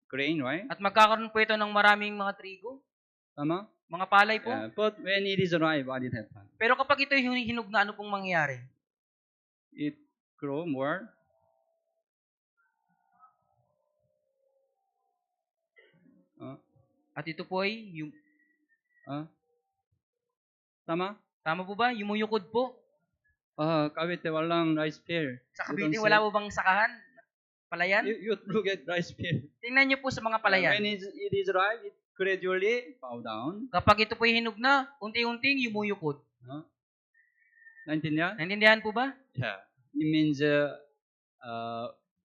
grain, right? At magkakaroon po ito ng maraming mga trigo. Tama? Mga palay po. But when it is ripe, what it happens? Pero kapag ito hinog na, ano pong mangyayari? It grow more. At ito po ay Tama? Tama po ba? Yumuyukod po. Cavite walang rice field. Sa Cavite wala po bang sakahan? Palayan? You look at rice field. Tingnan niyo po sa mga palayan. When it is ripe, it gradually bow down. Kapag ito po hinog na, unti-unting yumuyukod. Naintindihan? Naintindihan po ba? Yeah. It means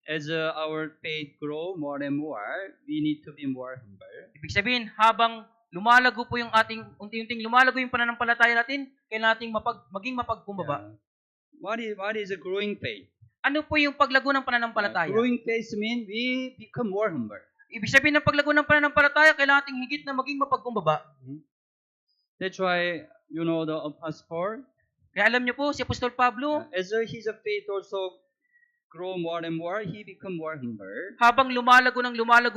as our faith grow more and more, we need to be more humble. Ibig sabihin, habang lumalago po yung unti-unting lumalago yung pananampalataya natin, kailangan nating maging mapagkumbaba. Yeah. What is a growing faith? Ano po yung paglago ng pananampalataya? Growing faith means we become more humble. Ibig sabihin ng paglago ng pananampalataya, kailangan nating higit na maging mapagkumbaba. That's why, the Apostle Paul. Kaya alam niyo po, si Apostol Pablo, as his faith also grow more and more, he become more humble. Habang lumalago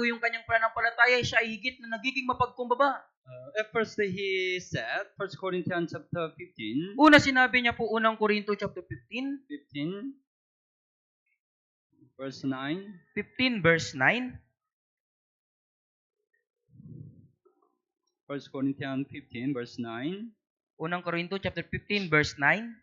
yung kanyang pananampalataya, siya ay higit na nagiging mapagkumbaba. At first he said, 1 Corinthians chapter 15. Una sinabi niya po, unang Korinto chapter 15. 15 verse 9. 15 verse 9. 1 Corinthians 15 verse 9. Unang Korinto chapter 15 verse 9.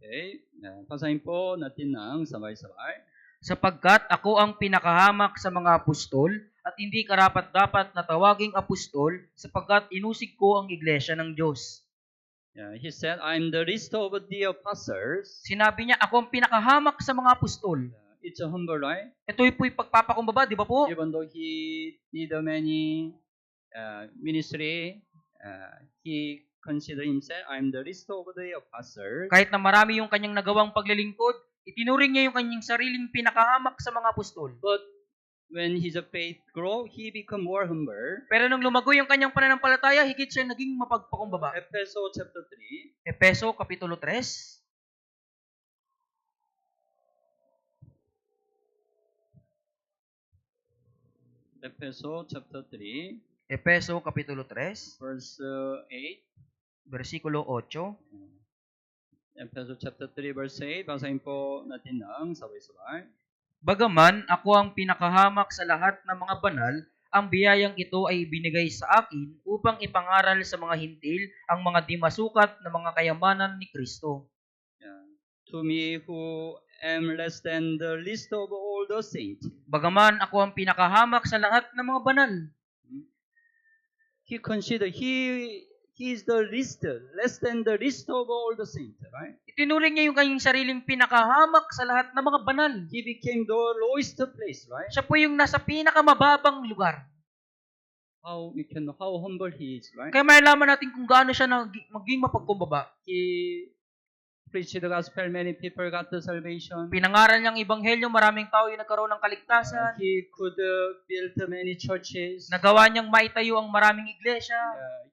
Okay, pasahin po natin ng sabay-sabay. Sapagkat ako ang pinakahamak sa mga apostol at hindi karapat-dapat na tawaging apostol sapagkat inusig ko ang iglesia ng Diyos. Yeah, he said, I'm the least of the apostles. Sinabi niya, ako ang pinakahamak sa mga apostol. It's a humble, right? Ito'y po'y pagpapakumbaba, di ba po? Even though he did many ministry, he consider himself, I'm the least of the apostles. Kahit na marami yung kanyang nagawang paglilingkod, itinuring niya yung kanyang sariling pinakahamak sa mga apostol. But when his faith grow, he become more humble. Pero nung lumago yung kanyang pananampalataya, higit siya naging mapagpakumbaba. Efeso chapter 3. Efeso kapitulo 3. Efeso chapter 3. Efeso kapitulo 3. Verse 8. Versikulo 8. Efeso chapter 3 verse 8. Basahin po natin ng sabay-sabay. Bagaman ako ang pinakahamak sa lahat ng mga banal, ang biyayang ito ay binigay sa akin upang ipangaral sa mga hintil ang mga di masukat na mga kayamanan ni Kristo. Yeah. To me who am less than the least of all the saints. Bagaman ako ang pinakahamak sa lahat ng mga banal. He considered he is the least, less than the least of all the saints, right? Itinuring niya yung kanyang sariling pinakahamak sa lahat ng mga banal. He became the lowest place, right? Siya po yung nasa pinakamababang lugar. How humble he is, right? Kaya malalaman natin kung gaano siya maging mapagkumbaba. He preached the gospel, many people got the salvation. Pinangaral niyang ebanghelyo, maraming tao yung nagkaroon ng kaligtasan. He could build many churches. Nagawa niyang maitayo ang maraming iglesia.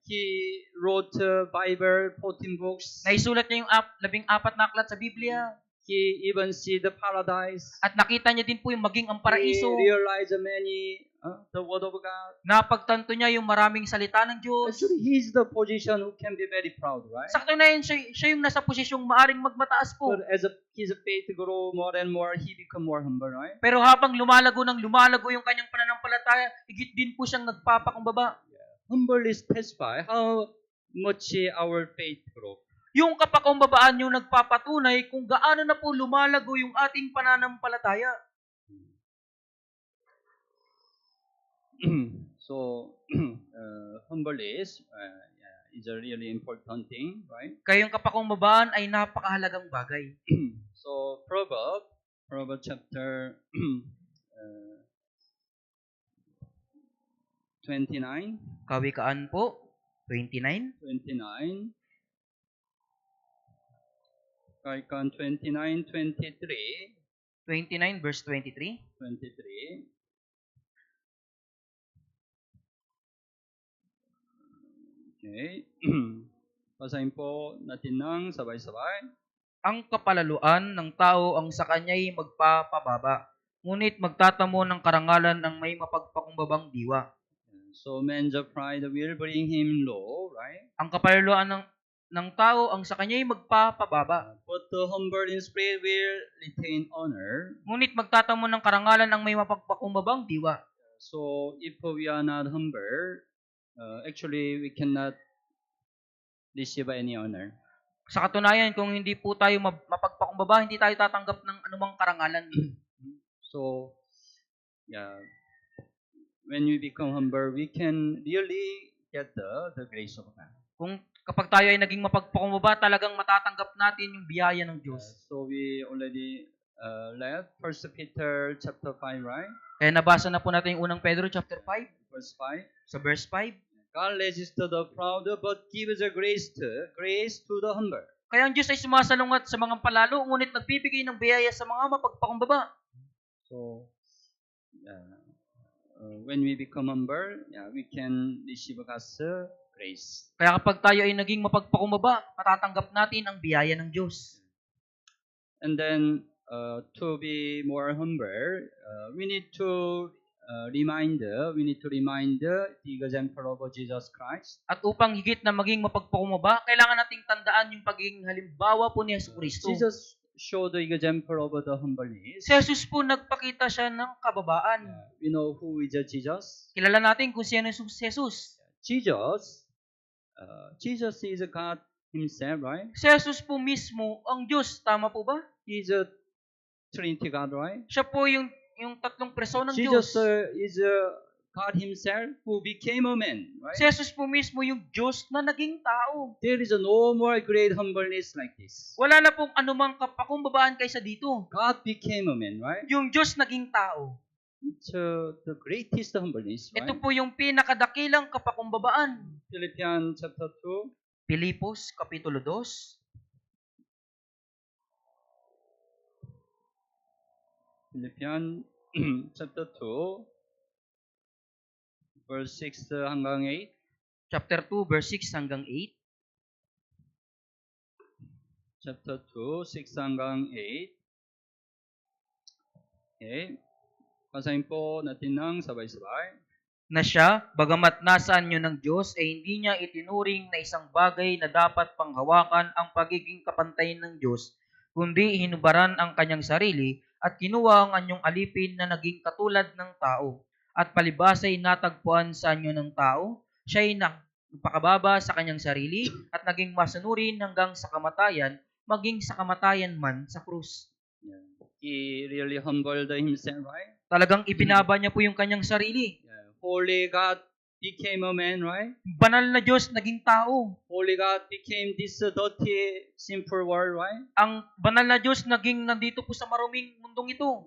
He wrote Bible, 14 books. Naisulat niya yung 14 na aklat sa Biblia. He even see the paradise. At nakita niya din po yung maging ang paraiso. He realized many the word of God. Napagtanto niya yung maraming salita ng Diyos. Actually, he's the position who can be very proud, right? Sa katunayan, siya yung nasa posisyong maaring magmataas po. But as his faith grow more and more, he become more humble, right? Pero habang lumalago yung kanyang pananampalataya, higit din po siyang nagpapakumbaba. Humbly testify how much our faith grow. Yung kapakumbabaan yung nagpapatunay kung gaano na po lumalago yung ating pananampalataya. So, humbleness is a really important thing, right? Kaya yung kapakumbabaan ay napakahalagang bagay. So, Proverbs chapter 29. Kawikaan po, 29. Kawikaan 29, 23. 29 verse 23. Okay. Basahin po natin ng sabay-sabay. Ang kapalaluan ng tao ang sa kanya'y magpapababa, ngunit magtatamo ng karangalan ang may mapagpakumbabang diwa. So man's pride will bring him low, right? Ang kapalaluan ng tao ang sa kanya'y magpapababa, But the humble in spirit will retain honor. ngunit magtatamo ng karangalan ang may mapagpakumbabang diwa. So if we are not humble, actually we cannot receive any honor. Sa katunayan, kung hindi po tayo mapagpakumbaba, hindi tayo tatanggap ng anumang karangalan. So, when we become humble, we can really get the grace of God. Kapag tayo ay naging mapagpakumbaba, talagang matatanggap natin yung biyaya ng Diyos. So we already read 1 Peter chapter 5, right? Kaya nabasa na po natin yung unang Pedro chapter 5, Verse 5. sa verse 5. God resists the proud, but gives a grace to the humble. Kaya ang Diyos ay sumasalungat sa mga palalo, ngunit nagbibigay ng biyaya sa mga mapagpakumbaba. So, when we become humble, we can receive God's grace. Kaya kapag tayo ay naging mapagpakumbaba, matatanggap natin ang biyaya ng Diyos. And then, to be more humble, we need to remind the example of Jesus Christ. At upang higit na maging mapagpakumbaba, kailangan nating tandaan yung pagiging halimbawa po ni Jesucristo. Jesus showed the example of the humbleness. Si Jesus po nagpakita siya ng kababaan. We know who is Jesus. Kilala natin kung sino si Jesus. Jesus is God Himself, right? Si Jesus po mismo ang Diyos, tama po ba? He is a Trinity God, right? Siya po yung tatlong preso ng Jesus Diyos. is God Himself who became a man, right? Si Jesus po mismo yung Diyos na naging tao. There is no more great humbleness like this. Wala na pong anumang kapakumbabaan kaysa dito. God became a man, right? Yung Diyos naging tao. It's the greatest humbleness, right? Ito po yung pinakadakilang kapakumbabaan. Philippians chapter 2. Pilipos, Kapitulo 2. Philippians chapter 2, verse 6 hanggang 8. Chapter 2, verse 6 hanggang 8. Chapter 2, 6 hanggang 8. Okay. Basahin po natin ng sabay-sabay. Na siya, bagamat nasaan nyo ng Diyos, ay hindi niya itinuring na isang bagay na dapat panghawakan ang pagiging kapantay ng Diyos, kundi hinubaran ang kanyang sarili at kinuha ang anyong alipin na naging katulad ng tao. At palibasay natagpuan sa anyo ng tao, siya ay nagpakababa sa kanyang sarili at naging masunurin hanggang sa kamatayan, maging sa kamatayan man sa krus. He really humbled himself, right? Talagang ibinaba niya po yung kanyang sarili. Holy God became a man, right? Banal na Diyos naging tao. Holy God became this dirty, sinful world, right? Ang banal na Diyos naging nandito po sa maruming mundong ito.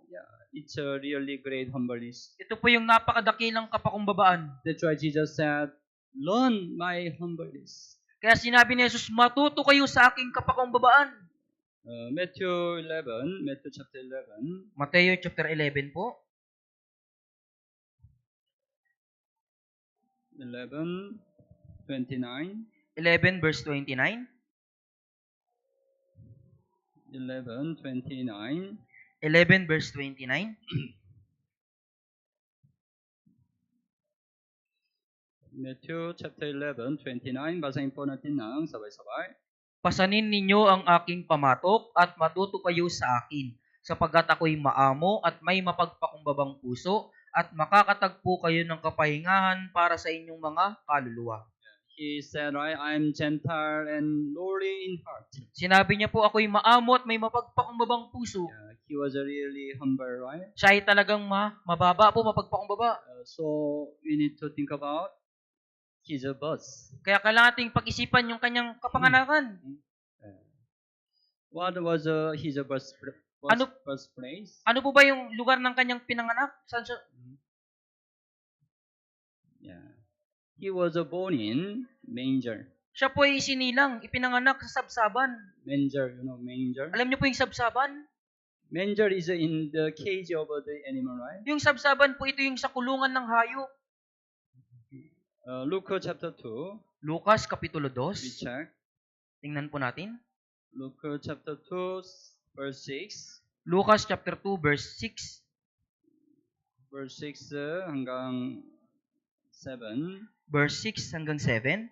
It's a really great humbleness. Ito po yung napakadakilang kapakumbabaan. That's why Jesus said, learn my humbleness. Kaya sinabi ni Jesus, matuto kayo sa aking kapakumbabaan. Matthew 11, Matthew chapter 11, Mateo chapter 11 po. 11:29, 11 verse 29. 11:29. 11 verse 29. Matthew chapter 11:29, basahin po natin ng sabay-sabay. Pasanin ninyo ang aking pamatok at matuto kayo sa akin, sapagkat ako'y maamo at may mapagpakumbabang puso at makakatagpo kayo ng kapahingahan para sa inyong mga kaluluwa. He said, I'm gentle and lowly in heart. Sinabi niya po, ako'y maamo at may mapagpakumbabang puso. He was really humble, right? Siya ay talagang mababa po, mapagpakumbaba. So we need to think about his birth. Kaya kailangan nating pag-isipan yung kanyang kapanganakan. What was his birthplace? Ano po ba yung lugar ng kanyang pinanganak? Saan siya? Yeah. He was born in manger. Siya po ay isinilang, ipinanganak sa sabsaban. Manger, you know manger? Alam niyo po yung sabsaban? Manger is in the cage of the animal, right? Yung sabsaban po, ito yung sa kulungan ng hayop. Luke chapter 2. Lucas kapitulo We 2. check. Tingnan po natin. Luke chapter 2, verse 6. Lucas chapter 2 verse 6. Verse 6 hanggang 7. Verse 6 hanggang 7.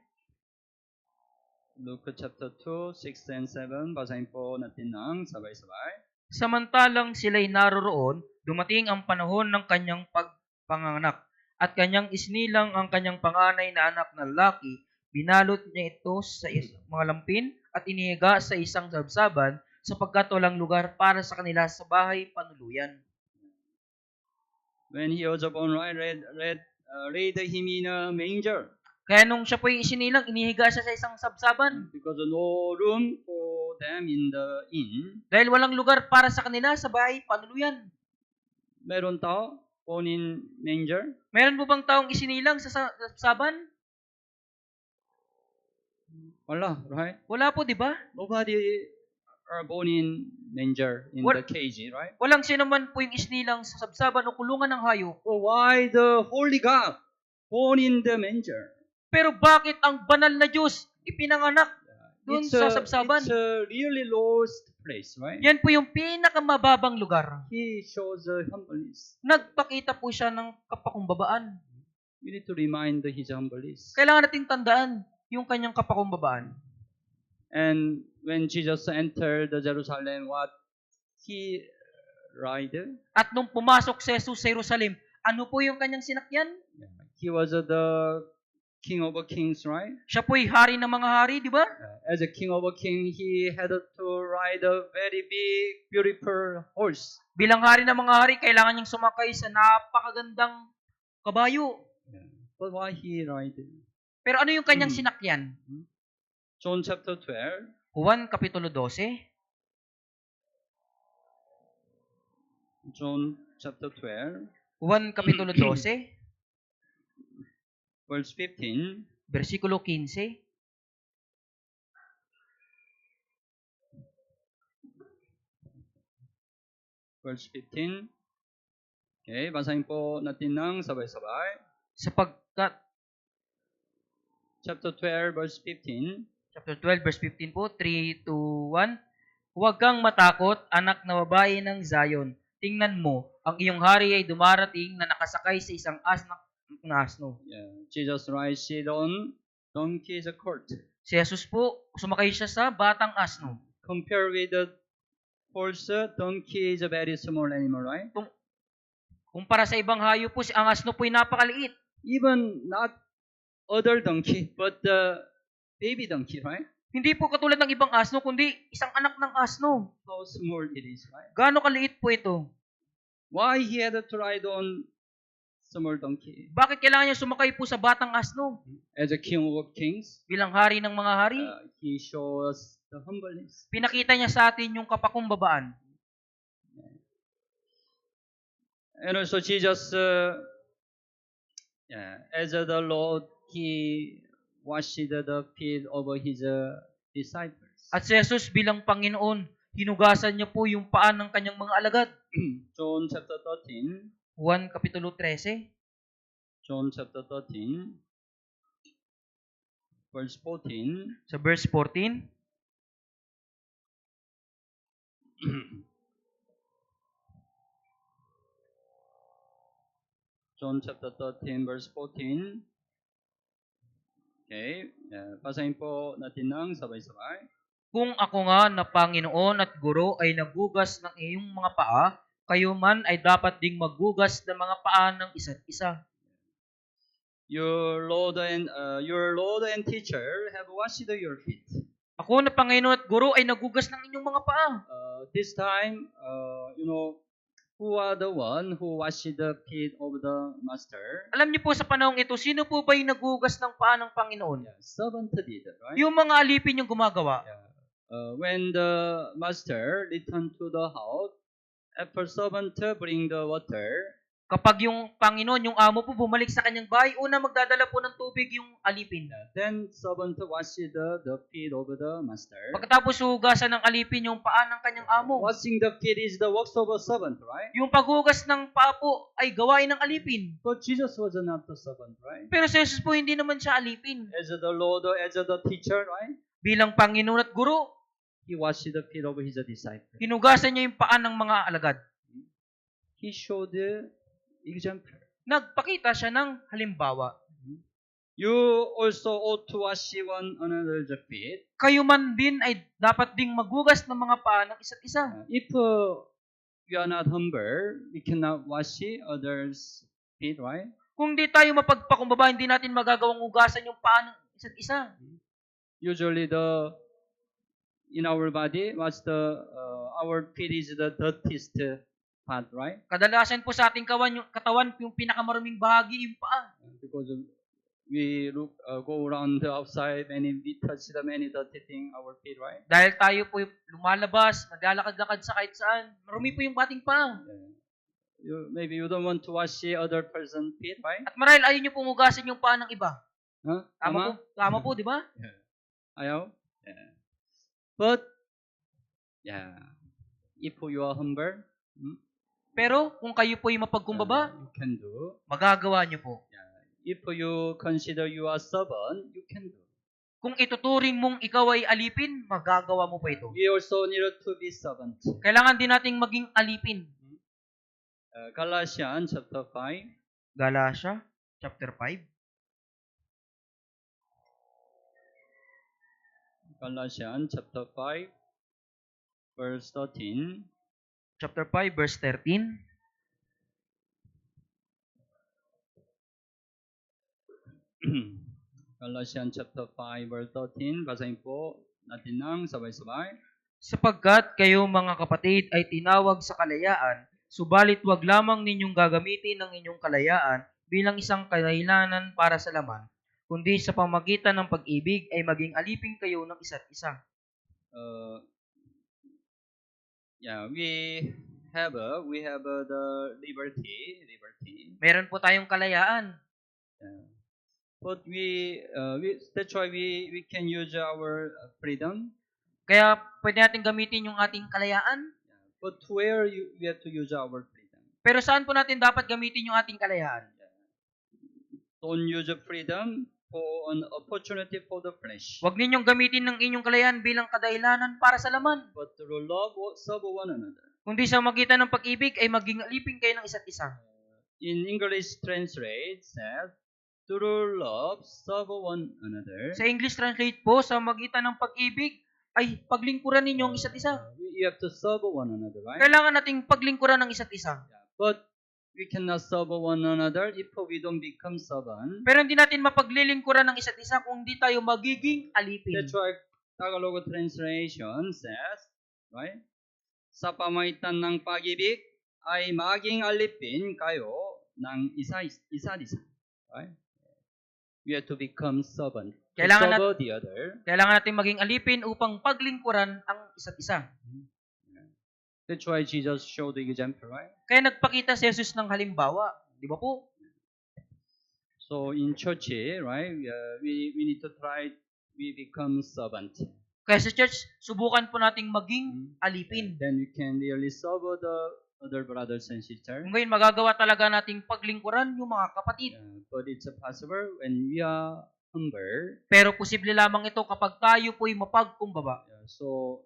Luke chapter 2, 6 and 7. Basahin po natin ng sabay-sabay. Samantalang sila'y naroroon, dumating ang panahon ng kanyang pagpanganak at kanyang isnilang ang kanyang panganay na anak na lalaki. Binalot niya ito sa mga lampin at inihiga sa isang sabsaban sapagkat walang lugar para sa kanila sa bahay panuluyan. When he was born, right, laid him in a manger. Kaya nung siya po'y isinilang, inihiga siya sa isang sabsaban. Because no room for them in the inn. Dahil walang lugar para sa kanila sa bahay panuluyan. Meron tao born in manger? Meron po bang taong isinilang sa sabsaban? Wala, right? Wala po, di ba? Nobody are born in manger, in the cage, right? Walang sino man po yung isnilang sa sabsaban o kulungan ng hayop. So why the Holy God born in the manger? Pero bakit ang banal na Diyos ipinanganak doon sa sabsaban? It's a really lowest place, right? Yan po yung pinakamababang lugar. He shows humbleness. Nagpakita po siya ng kapakumbabaan. We need to remind his humbleness. Kailangan nating tandaan yung kanyang kapakumbabaan. And when Jesus entered Jerusalem, what he ride? At nung pumasok si Jesus sa Jerusalem, ano po yung kanyang sinakyan? He was the King of Kings, right? Siya po'y hari ng mga hari, di ba? As a King of King, he had to ride a very big, beautiful horse. Bilang hari ng mga hari, kailangan niyang sumakay sa napakagandang kabayo. But why he ride? Pero ano yung kanyang sinakyan? John chapter 12. Juan kapitulo 12. John chapter 12. Juan kapitulo 12. Verse 15. Versikulo 15. Verse 15. Okay, basahin po natin ng sabay-sabay. Sapagkat, Chapter 12, verse 15. chapter 12, verse 15 po, 3, 2, 1. Huwag kang matakot, anak na babae ng Zion. Tingnan mo, ang iyong hari ay dumarating na nakasakay sa isang asno. Yeah. Jesus rides on donkey's court. Si Jesus po, sumakay siya sa batang asno. Compare with the horse, donkey is a very small animal, right? Kumpara sa ibang hayop po, ang asno po ay napakaliit. Even not other donkey, but the baby donkey, right? Hindi po katulad ng ibang asno, kundi isang anak ng asno. How small it is, right? Gaano kaliit po ito? Why he had to ride on small donkey? Bakit kailangan niya sumakay po sa batang asno? As a king of kings, Bilang hari ng mga hari, he shows the humbleness. pinakita niya sa atin yung kapakumbabaan. And also Jesus, as the Lord, he washed the feet of his disciples. At si Jesus bilang Panginoon, Hinugasan niya po yung paa ng kanyang mga alagad. John chapter 13. Juan Kapitulo 13, John chapter 13, verse 14. sa verse 14. John chapter 13, verse 14. Okay, basahin po natin ng sabay-sabay. Kung ako nga na Panginoon at Guro ay nagugas ng iyong mga paa, kayo man ay dapat ding maggugas ng mga paa ng isa't isa. Your Lord and teacher have washed your feet. Ako na Panginoon at Guro ay nagugas ng inyong mga paa. This time, who are the one who washed the feet of the master? Alam niyo po sa panahong ito, sino po ba yung nagugas ng paa ng Panginoon? Yeah, servant did, right? Yung mga alipin yung gumagawa. Yeah. When the master returned to the house, after servant bring the water, Kapag yung Panginoon, yung amo po, bumalik sa kanyang bahay, una magdadala po ng tubig yung alipin. then servant washed the feet of the master. Pagkatapos hugasan ng alipin yung paa ng kanyang amo. Washing the feet is the works of a servant, right? Yung paghugas ng paa po ay gawain ng alipin. But Jesus was not the servant, right? Pero si Jesus po hindi naman siya alipin. As the Lord, as the teacher, right? Bilang Panginoon at Guro, He washed the feet of his disciples. hinugasan niya yung paa ng mga alagad. He showed the example. Nagpakita siya ng halimbawa. You also ought to wash one another's feet. Kayo man din ay dapat ding maghugas ng mga paa ng isa't isa. If we are not humble, we cannot wash others' feet, right? Kung di tayo mapagpakumbaba, hindi natin magagawang hugasan yung paa ng isa't isa. Usually, in our body, our feet is the dirtiest part, right? Kadalasan po sa ating katawan, yung pinakamaruming bahagi, yung paa. Because we go around the outside and we touch the many dirty thing our feet, right? Dahil tayo po lumalabas, naglalakad-lakad sa kahit saan, marumi po yung bating paa. Maybe you don't want to wash other person's feet, right? At marahil ayaw nyo pong hugasan yung paa ng iba. Huh? Tama po, di ba? Ayaw? Yeah. But, if you are humble, Pero kung kayo po yung mapagkumbaba, you can do. magagawa nyo po. If you consider you are servant, you can do. Kung ituturing mong ikaw ay alipin, magagawa mo po ito. We also need to be servant. Kailangan din nating maging alipin. Galatians chapter 5. Galatia, chapter 5. Galatians chapter 5, verse 13. Chapter 5, verse 13. Galatians chapter 5, verse 13. Basahin po natin ng sabay-sabay. Sapagkat kayo mga kapatid ay tinawag sa kalayaan, subalit wag lamang ninyong gagamitin ang inyong kalayaan bilang isang kadahilanan para sa laman, kundi sa pamagitan ng pag-ibig ay maging alipin kayo ng isa't isa. We have the liberty. Meron po tayong kalayaan. But that's why we can use our freedom. Kaya pwede natin gamitin yung ating kalayaan. But where we have to use our freedom? Pero saan po natin dapat gamitin yung ating kalayaan? Don't use freedom for an opportunity for the flesh. Huwag ninyong gamitin ng inyong kalayaan bilang kadahilanan para sa laman. But to love, serve one another. Kundi sa magitan ng pag-ibig ay maging alipin kayo ng isa't isa. In English translate says, through love, serve one another. Sa English translate po, sa magitan ng pag-ibig ay paglingkuran ninyo ang isa't isa. You have to serve one another, right? Kailangan nating paglingkuran ng isa't isa. But we cannot serve one another if we don't become servant. Pero hindi natin mapaglilingkuran ng isa't isa kung hindi tayo magiging alipin. That's why Tagalog translation says, right? Sa pamamagitan ng pag-ibig ay maging alipin kayo ng isa-isa. Right? We have to become servant. Kailangan the other. Kailangan natin maging alipin upang paglingkuran ang isa't isa. That's why Jesus showed the example, right? Kaya nagpakita si Jesus ng halimbawa. Di ba po? So in church, right, we need to try, we become servant. Kaya sa church, subukan po nating maging alipin. Then we can really serve the other brothers and sisters. Ngayon, magagawa talaga nating paglingkuran yung mga kapatid. But it's possible when we are humble. Pero posible lamang ito kapag tayo po'y mapagkumbaba. So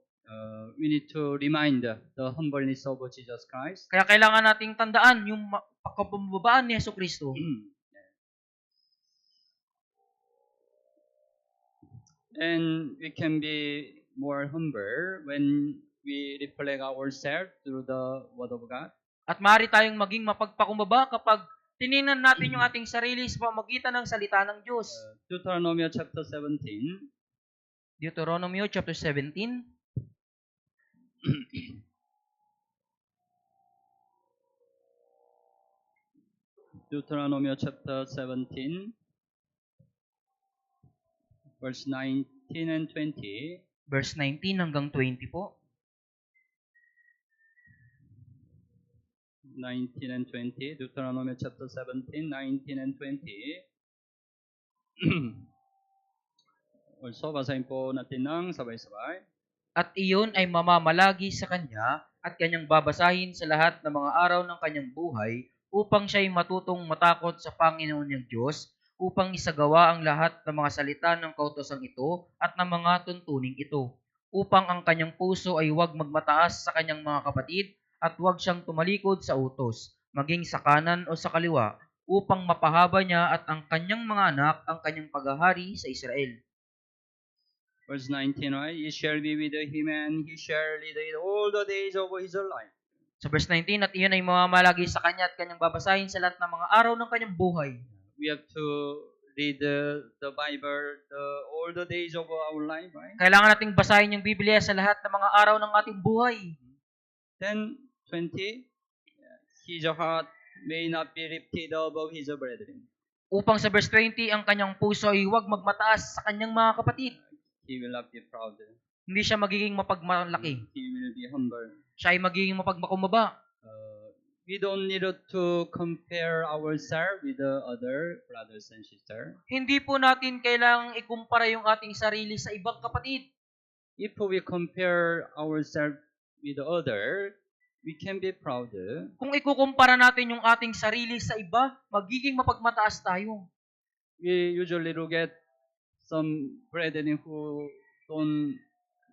we need to remind the humbleness of Jesus Christ. Kaya kailangan nating tandaan yung pagkumbabaan ni Jesucristo. And we can be more humble when we reflect ourselves through the Word of God. At maaari tayong maging mapagpakumbaba kapag tiningnan natin yung ating sarili sa pamamagitan ng salita ng Diyos. Deuteronomy chapter 17. Deuteronomy chapter 17. Deuteronomy chapter 17. Verse 19 and 20. Verse 19 hanggang 20 po. 19 and 20. Deuteronomy chapter 17, 19 and 20. Also, basahin po natin ng sabay-sabay. At iyon ay mamamalagi sa kanya at kanyang babasahin sa lahat ng mga araw ng kanyang buhay upang siya'y matutong matakot sa Panginoon niyang Diyos, upang isagawa ang lahat ng mga salita ng kautosang ito at ng mga tuntuning ito, upang ang kanyang puso ay huwag magmataas sa kanyang mga kapatid at huwag siyang tumalikod sa utos, maging sa kanan o sa kaliwa, upang mapahaba niya at ang kanyang mga anak ang kanyang paghahari sa Israel. Verse 19, right? He shall be with him and he shall lead it all the days of his life. Sa verse 19, at iyon ay mamamalagi sa kanya at kanyang babasahin sa lahat ng mga araw ng kanyang buhay. We have to read the Bible all the days of our life, right? Kailangan nating basahin yung Biblia sa lahat ng mga araw ng ating buhay. Then 20, his heart may not be lifted above his brethren. Upang sa verse 20, ang kanyang puso ay huwag magmataas sa kanyang mga kapatid. He will not be proud. Hindi siya magiging mapagmalaki. He will be humble. Siya ay magiging mapagmakumbaba. We don't need to compare ourselves with the other brothers and sisters. Hindi po natin kailangang ikumpara yung ating sarili sa ibang kapatid. If we compare ourselves with the other, we can be proud. Kung ikukumpara natin yung ating sarili sa iba, magiging mapagmataas tayo. We usually look at some brethren who don't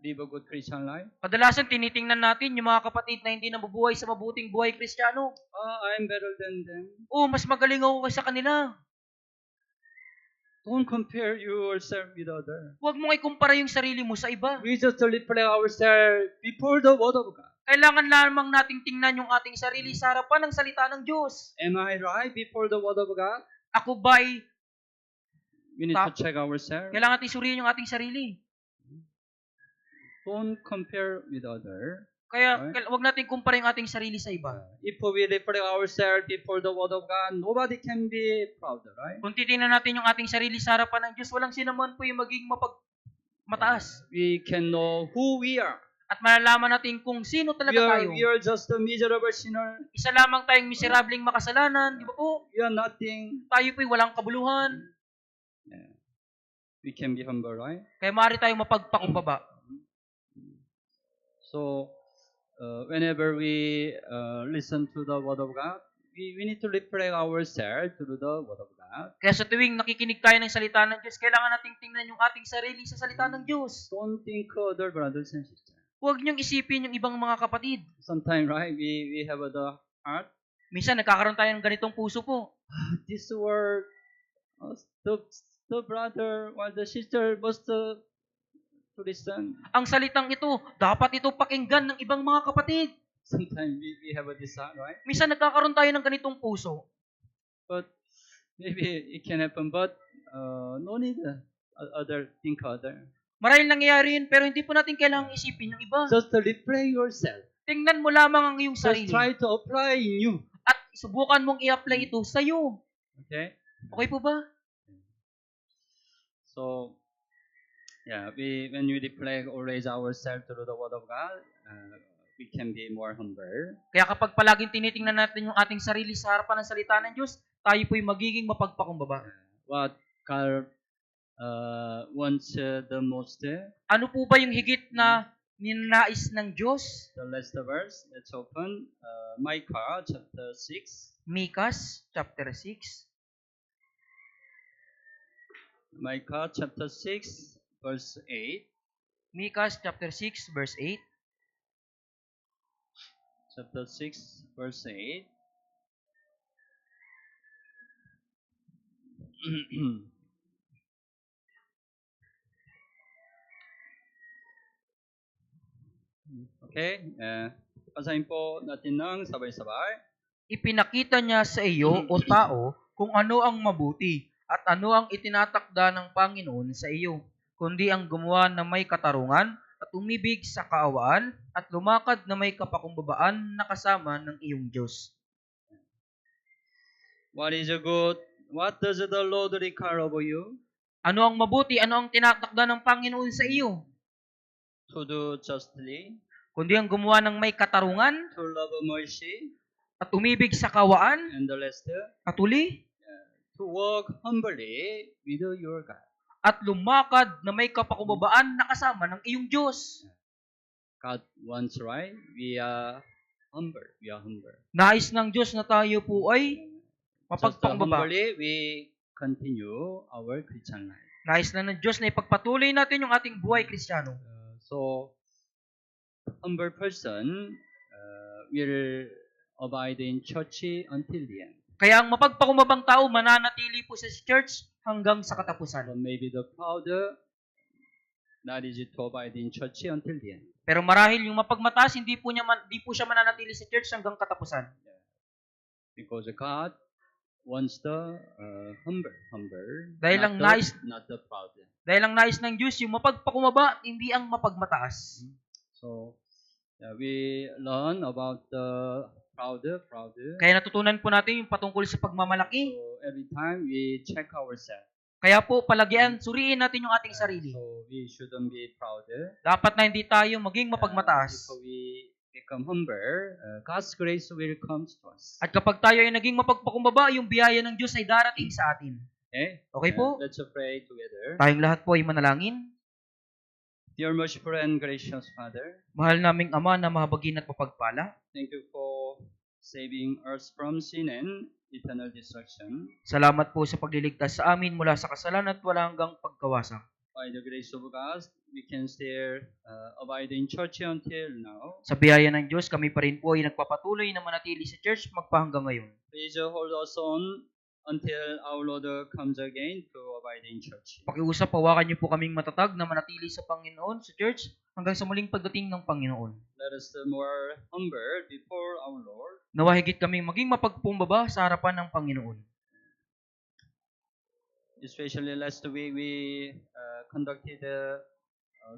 live a good Christian life. Kadalasan tinitingnan natin yung mga kapatid na hindi nabubuhay sa mabuting buhay Kristiyano. I'm better than them. Mas magaling ako kaysa kanila. Don't compare yourself with others. Huwag mong ikumpara yung sarili mo sa iba. We just reflect ourselves before the Word of God. Kailangan lamang nating tingnan yung ating sarili sa harapan ng salita ng Diyos. Am I right before the Word of God? Ako ba'y We need to check ourselves. kailangan natin suriin yung ating sarili. Don't compare with others. Kaya huwag natin kumpara yung ating sarili sa iba. If we reflect ourselves before the Word of God, nobody can be proud, right? Kung titingnan natin yung ating sarili sa harapan ng Diyos, walang sinaman po yung maging mataas. We can know who we are. At malalaman natin kung sino talaga tayo. We are just a miserable sinner. Isa lamang tayong miserabling makasalanan, di ba po? We are nothing. Tayo po'y walang kabuluhan. We can be humble, right? Kaya maaari tayong mapagpakumbaba. So, whenever we listen to the Word of God, we need to reflect ourselves through the Word of God. Kaya sa tuwing nakikinig tayo ng salita ng Diyos, kailangan nating tingnan yung ating sarili sa salita ng Diyos. Don't think other brothers and sisters. Huwag niyong isipin yung ibang mga kapatid. Sometimes, right, we have the heart. Minsan, nagkakaroon tayo ng ganitong puso po. This word, the brother or the sister must to listen. Ang salitang ito, dapat ito pakinggan ng ibang mga kapatid. Sometimes we have a desire, right? Minsan, nagkakaroon tayo ng ganitong puso. But maybe it can happen, but no need think other. Marahil nangyayari yun, pero hindi po natin kailangang isipin yung iba. Just reflect yourself. Tingnan mo lamang ang iyong Just sarili. try to apply in you. At subukan mong i-apply ito sa iyo. Okay? Okay po ba? So, when we reflect or raise ourselves through the Word of God, we can be more humble. Kaya kapag palaging tinitingnan natin yung ating sarili sa harapan ng salita ng Diyos, tayo po'y magiging mapagpakumbaba. What Carl wants the most. Ano po ba yung higit na ninanais ng Diyos? The last verse, let's open Micah chapter 6. Mikas, chapter 6. Micah chapter 6, verse 8. Mikas, chapter 6, verse 8. Chapter 6, verse 8. Okay, basahin po natin ng sabay-sabay. Ipinakita niya sa iyo, o tao, kung ano ang mabuti at ano ang itinatakda ng Panginoon sa iyo, kundi ang gumawa na may katarungan at umibig sa kaawaan at lumakad na may kapakumbabaan na kasama ng iyong Diyos. What is good? What does the Lord require of you? Ano ang mabuti? Ano ang tinatakda ng Panginoon sa iyo? To do justly, Kundi ang gumawa ng may katarungan to love mercy, at umibig sa kaawaan and the last, at uli to walk humbly with your God. at lumakad na may kapakumbabaan na kasama ng iyong Diyos. God wants, right? We are humble. We are humble. Nais ng Diyos na tayo po ay Just mapagpakumbaba. humbly, we continue our Christian life. Nais na ng Diyos na ipagpatuloy natin yung ating buhay Kristiyano. So, humble person will abide in church until the end. Kaya ang mapagpakumbabang tao mananatili po sa church hanggang sa katapusan. So maybe the proud, that is to abide in church until the end. Pero marahil yung mapagmataas, hindi po siya mananatili sa church hanggang katapusan. Because God wants the humble, Dahil ang nais not the proud. Dahil ang nais ng Diyos yung mapagpakumbaba, hindi ang mapagmataas. So we learn about the proud. Kaya natutunan po natin yung patungkol sa pagmamalaki. So every time we check ourselves. Kaya po palagian, suriin natin yung ating sarili. So we shouldn't be proud. Dapat na hindi tayo maging mapagmataas. If we become humble, God's grace will come to us. At kapag tayo ay naging mapagpakumbaba, yung biyaya ng Diyos ay darating sa atin. Okay po? Let's pray together. Tayong lahat po ay manalangin. Dear merciful and gracious Father, Mahal naming Ama na mahabagin at mapagpala, thank you for saving us from sin and eternal destruction. salamat po sa pagliligtas sa amin mula sa kasalanan at wala hanggang pagkawasak. By the grace of God, we can still abide in church until now. Sa biyaya ng Diyos, kami pa rin po ay nagpapatuloy na manatili sa church magpahanggang ngayon. Please hold us on until our Lord comes again to abide in church. Pakiusap, hawakan niyo po kaming matatag na manatili sa Panginoon sa church hanggang sa muling pagdating ng Panginoon. Let us more humble before our Lord. Nawa higit kaming maging mapagpumbaba sa harapan ng Panginoon. Especially last week, we conducted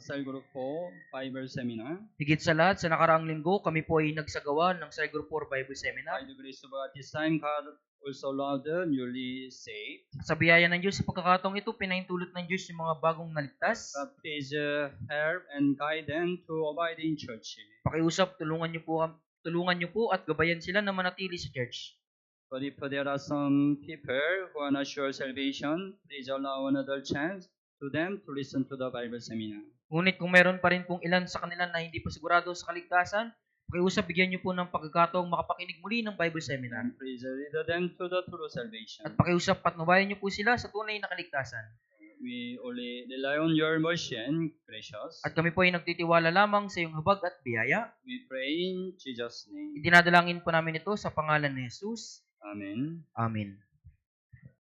cell group 4 Bible seminar. Higit sa lahat, sa nakaraang linggo, kami po ay nagsagawa ng Cell Group 4 Bible Seminar. By the grace of God, this time God also allowed the newly saved. Sa biyaya ng Diyos, sa pagkakataong ito, pinahintulot ng Diyos yung mga bagong naligtas. God please help and guide them to abide in church. Pakiusap, tulungan niyo po at gabayan sila na manatili sa church. But if there are some people who are not sure salvation, please allow another chance to them to listen to the Bible seminar. Ngunit kung meron pa rin pong ilan sa kanila na hindi pa sigurado sa kaligtasan, pakiusap, bigyan niyo po ng pagkakataong makapakinig muli ng Bible Seminar. And please lead them to the true salvation. At pakiusap, patnubayan niyo po sila sa tunay na kaligtasan. We only rely on your mercy and gracious. At kami po ay nagtitiwala lamang sa iyong habag at biyaya. We pray in Jesus' name. Idinadalangin po namin ito sa pangalan ni Jesus. Amen. Amen.